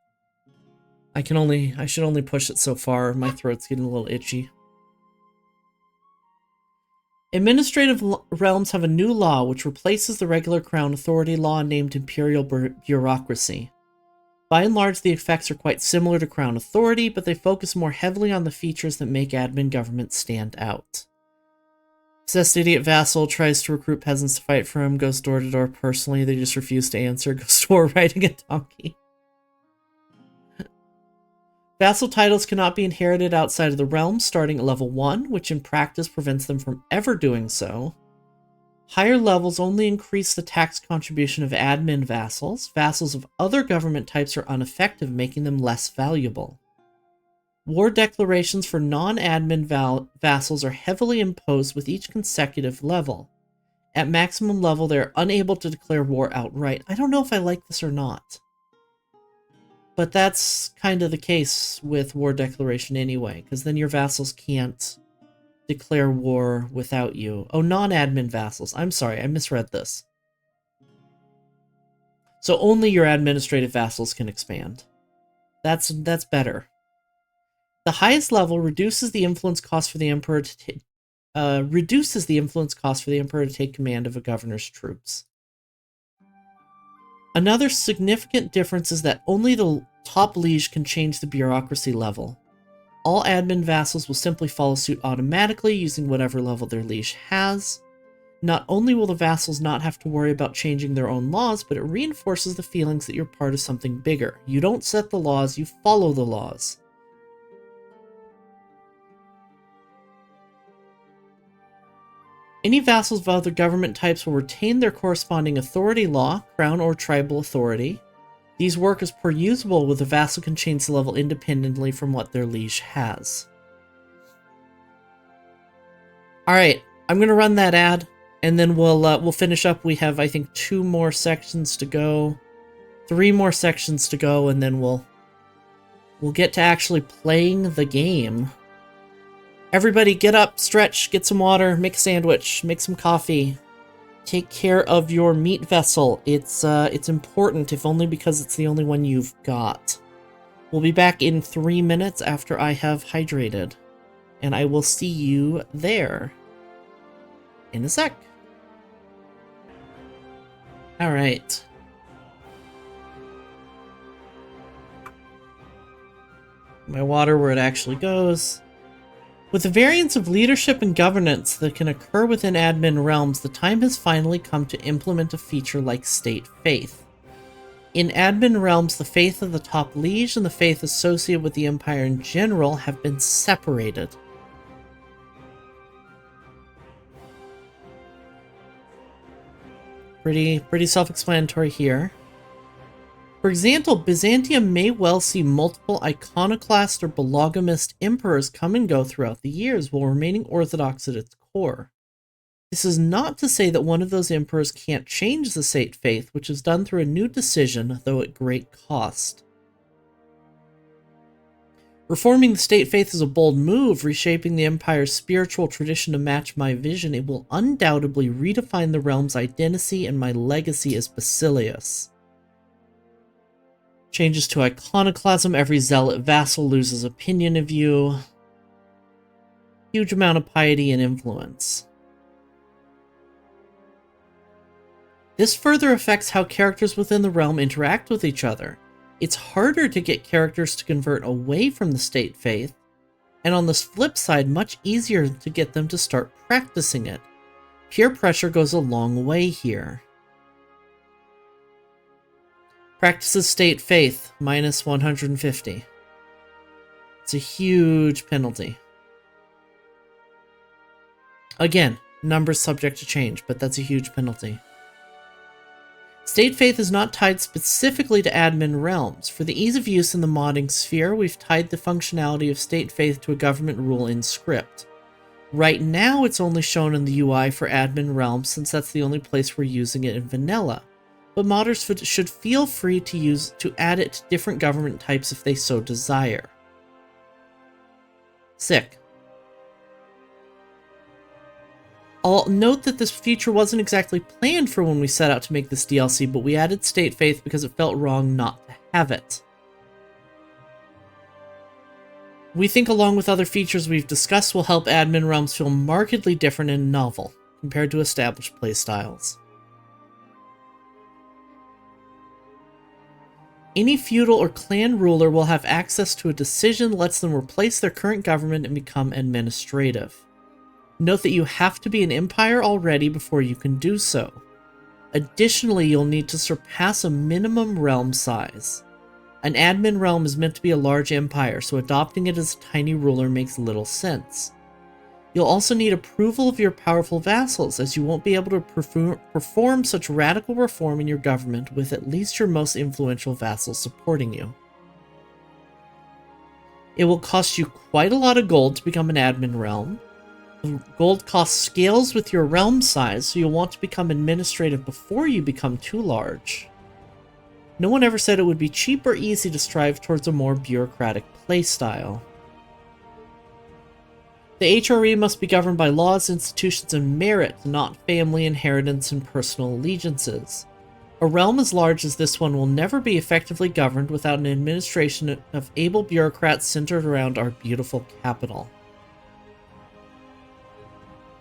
I should only push it so far. My throat's getting a little itchy. Administrative realms have a new law which replaces the regular crown authority law named imperial bureaucracy. By and large, the effects are quite similar to crown authority, but they focus more heavily on the features that make admin government stand out. Possessed idiot vassal tries to recruit peasants to fight for him, goes door to door personally, they just refuse to answer, goes to war riding a donkey. Vassal titles cannot be inherited outside of the realm starting at level 1, which in practice prevents them from ever doing so. Higher levels only increase the tax contribution of admin vassals. Vassals of other government types are ineffective, making them less valuable. War declarations for non-admin vassals are heavily imposed with each consecutive level. At maximum level, they are unable to declare war outright. I don't know if I like this or not. But that's kind of the case with war declaration anyway, because then your vassals can't declare war without you. Oh, non-admin vassals. I'm sorry, I misread this. So only your administrative vassals can expand. That's better. The highest level reduces the influence cost for the emperor to take command of a governor's troops. Another significant difference is that only the top liege can change the bureaucracy level. All admin vassals will simply follow suit automatically using whatever level their liege has. Not only will the vassals not have to worry about changing their own laws, but it reinforces the feelings that you're part of something bigger. You don't set the laws, you follow the laws. Any vassals of other government types will retain their corresponding authority law, crown, or tribal authority. These work as per usable, where the vassal can change the level independently from what their liege has. Alright, I'm going to run that ad, and then we'll finish up. We have, I think, 2 more sections to go. 3 more sections to go, and then we'll get to actually playing the game. Everybody get up, stretch, get some water, make a sandwich, make some coffee. Take care of your meat vessel. It's important, if only because it's the only one you've got. We'll be back in 3 minutes after I have hydrated. And I will see you there in a sec. Alright. My water where it actually goes. With the variance of leadership and governance that can occur within admin realms, the time has finally come to implement a feature like state faith. In admin realms, the faith of the top liege and the faith associated with the empire in general have been separated. Pretty self-explanatory here. For example, Byzantium may well see multiple iconoclast or bologamist emperors come and go throughout the years while remaining orthodox at its core. This is not to say that one of those emperors can't change the state faith, which is done through a new decision, though at great cost. Reforming the state faith is a bold move, reshaping the empire's spiritual tradition to match my vision. It will undoubtedly redefine the realm's identity and my legacy as Basilius. Changes to iconoclasm, every zealot vassal loses opinion of you. Huge amount of piety and influence. This further affects how characters within the realm interact with each other. It's harder to get characters to convert away from the state faith, and on the flip side, much easier to get them to start practicing it. Peer pressure goes a long way here. Practices state faith, minus 150. It's a huge penalty. Again, numbers subject to change, but that's a huge penalty. State faith is not tied specifically to admin realms. For the ease of use in the modding sphere, we've tied the functionality of state faith to a government rule in script. Right now, it's only shown in the UI for admin realms since that's the only place we're using it in vanilla. But modders should feel free to add it to different government types if they so desire. Sick. I'll note that this feature wasn't exactly planned for when we set out to make this DLC, but we added state faith because it felt wrong not to have it. We think, along with other features we've discussed, will help admin realms feel markedly different and novel compared to established playstyles. Any feudal or clan ruler will have access to a decision that lets them replace their current government and become administrative. Note that you have to be an empire already before you can do so. Additionally, you'll need to surpass a minimum realm size. An admin realm is meant to be a large empire, so adopting it as a tiny ruler makes little sense. You'll also need approval of your powerful vassals, as you won't be able to perform such radical reform in your government with at least your most influential vassals supporting you. It will cost you quite a lot of gold to become an admin realm. The gold cost scales with your realm size, so you'll want to become administrative before you become too large. No one ever said it would be cheap or easy to strive towards a more bureaucratic playstyle. The HRE must be governed by laws, institutions, and merit, not family, inheritance, and personal allegiances. A realm as large as this one will never be effectively governed without an administration of able bureaucrats centered around our beautiful capital.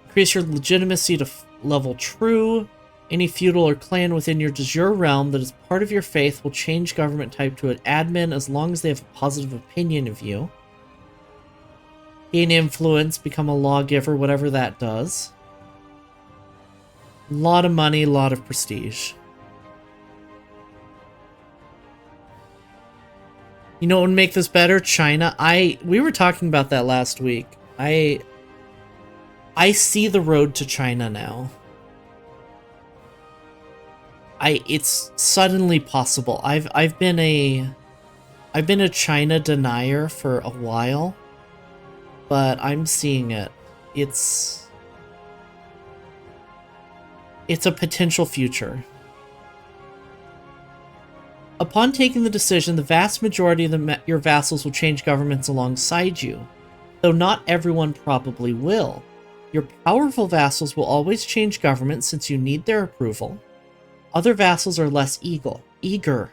Increase your legitimacy to level true. Any feudal or clan within your de jure realm that is part of your faith will change government type to an admin as long as they have a positive opinion of you. Gain influence, become a lawgiver, whatever that does. A lot of money, a lot of prestige. You know what would make this better? China. We were talking about that last week. I see the road to China now. It's suddenly possible. I've been a China denier for a while, but I'm seeing it. It's a potential future. Upon taking the decision, the vast majority of your vassals will change governments alongside you, though not everyone probably will. Your powerful vassals will always change government since you need their approval. Other vassals are less eager.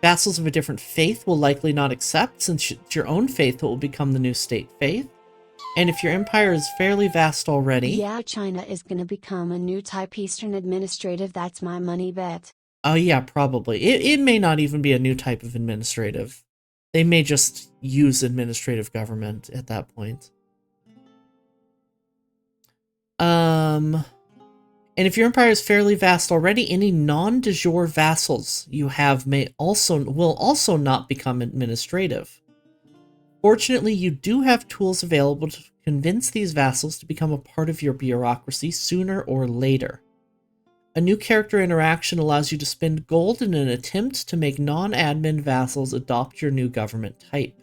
Vassals of a different faith will likely not accept, since it's your own faith that will become the new state faith. And if your empire is fairly vast already... Yeah, China is gonna become a new type Eastern administrative, that's my money bet. Oh yeah, probably. It may not even be a new type of administrative. They may just use administrative government at that point. And if your empire is fairly vast already, any non-de jure vassals you have will also not become administrative. Fortunately, you do have tools available to convince these vassals to become a part of your bureaucracy sooner or later. A new character interaction allows you to spend gold in an attempt to make non-admin vassals adopt your new government type.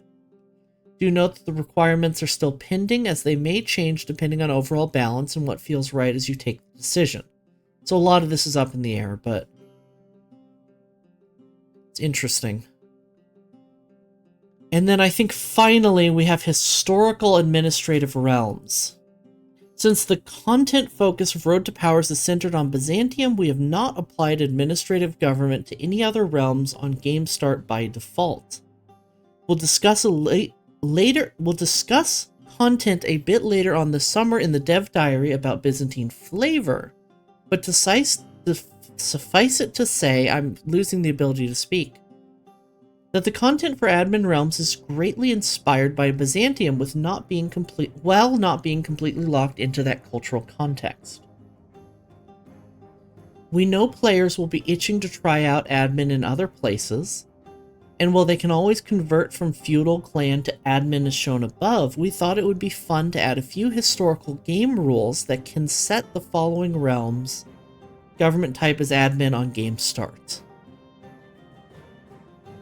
Do note that the requirements are still pending, as they may change depending on overall balance and what feels right as you take the decision. So a lot of this is up in the air, but it's interesting. And then I think finally we have historical administrative realms. Since the content focus of Road to Powers is centered on Byzantium, we have not applied administrative government to any other realms on game start by default. We'll discuss content a bit later on this summer in the dev diary about Byzantine flavor, but to suffice it to say, I'm losing the ability to speak. that the content for admin realms is greatly inspired by Byzantium with not being completely locked into that cultural context. We know players will be itching to try out admin in other places, and while they can always convert from feudal clan to admin as shown above, we thought it would be fun to add a few historical game rules that can set the following realms. Government type is admin on game start.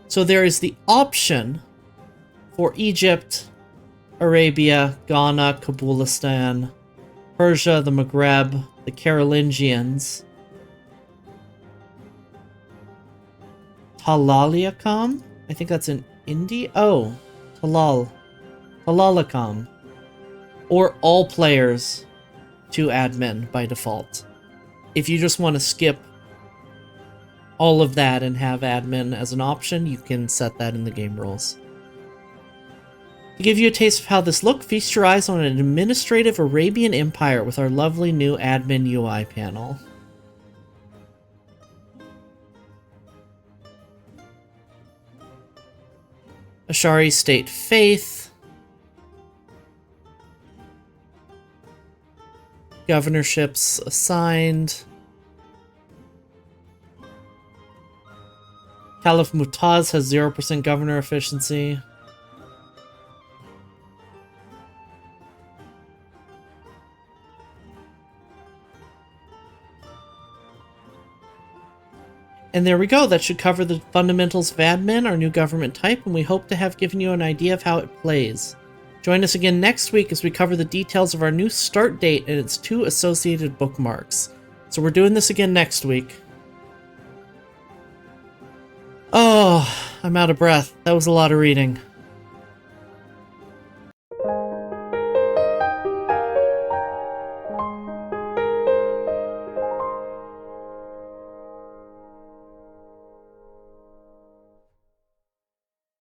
So there is the option for Egypt, Arabia, Ghana, Kabulistan, Persia, the Maghreb, the Carolingians, Talaliakam? I think that's in India? Oh, Talalakam. Or all players to admin by default. If you just want to skip all of that and have admin as an option, you can set that in the game rules. To give you a taste of how this looks, feast your eyes on an administrative Arabian empire with our lovely new admin UI panel. Ashari State Faith. Governorships assigned. Caliph Mutaz has 0% governor efficiency. And there we go, that should cover the fundamentals of admin, our new government type, and we hope to have given you an idea of how it plays. Join us again next week as we cover the details of our new start date and its 2 associated bookmarks. So we're doing this again next week. Oh, I'm out of breath. That was a lot of reading.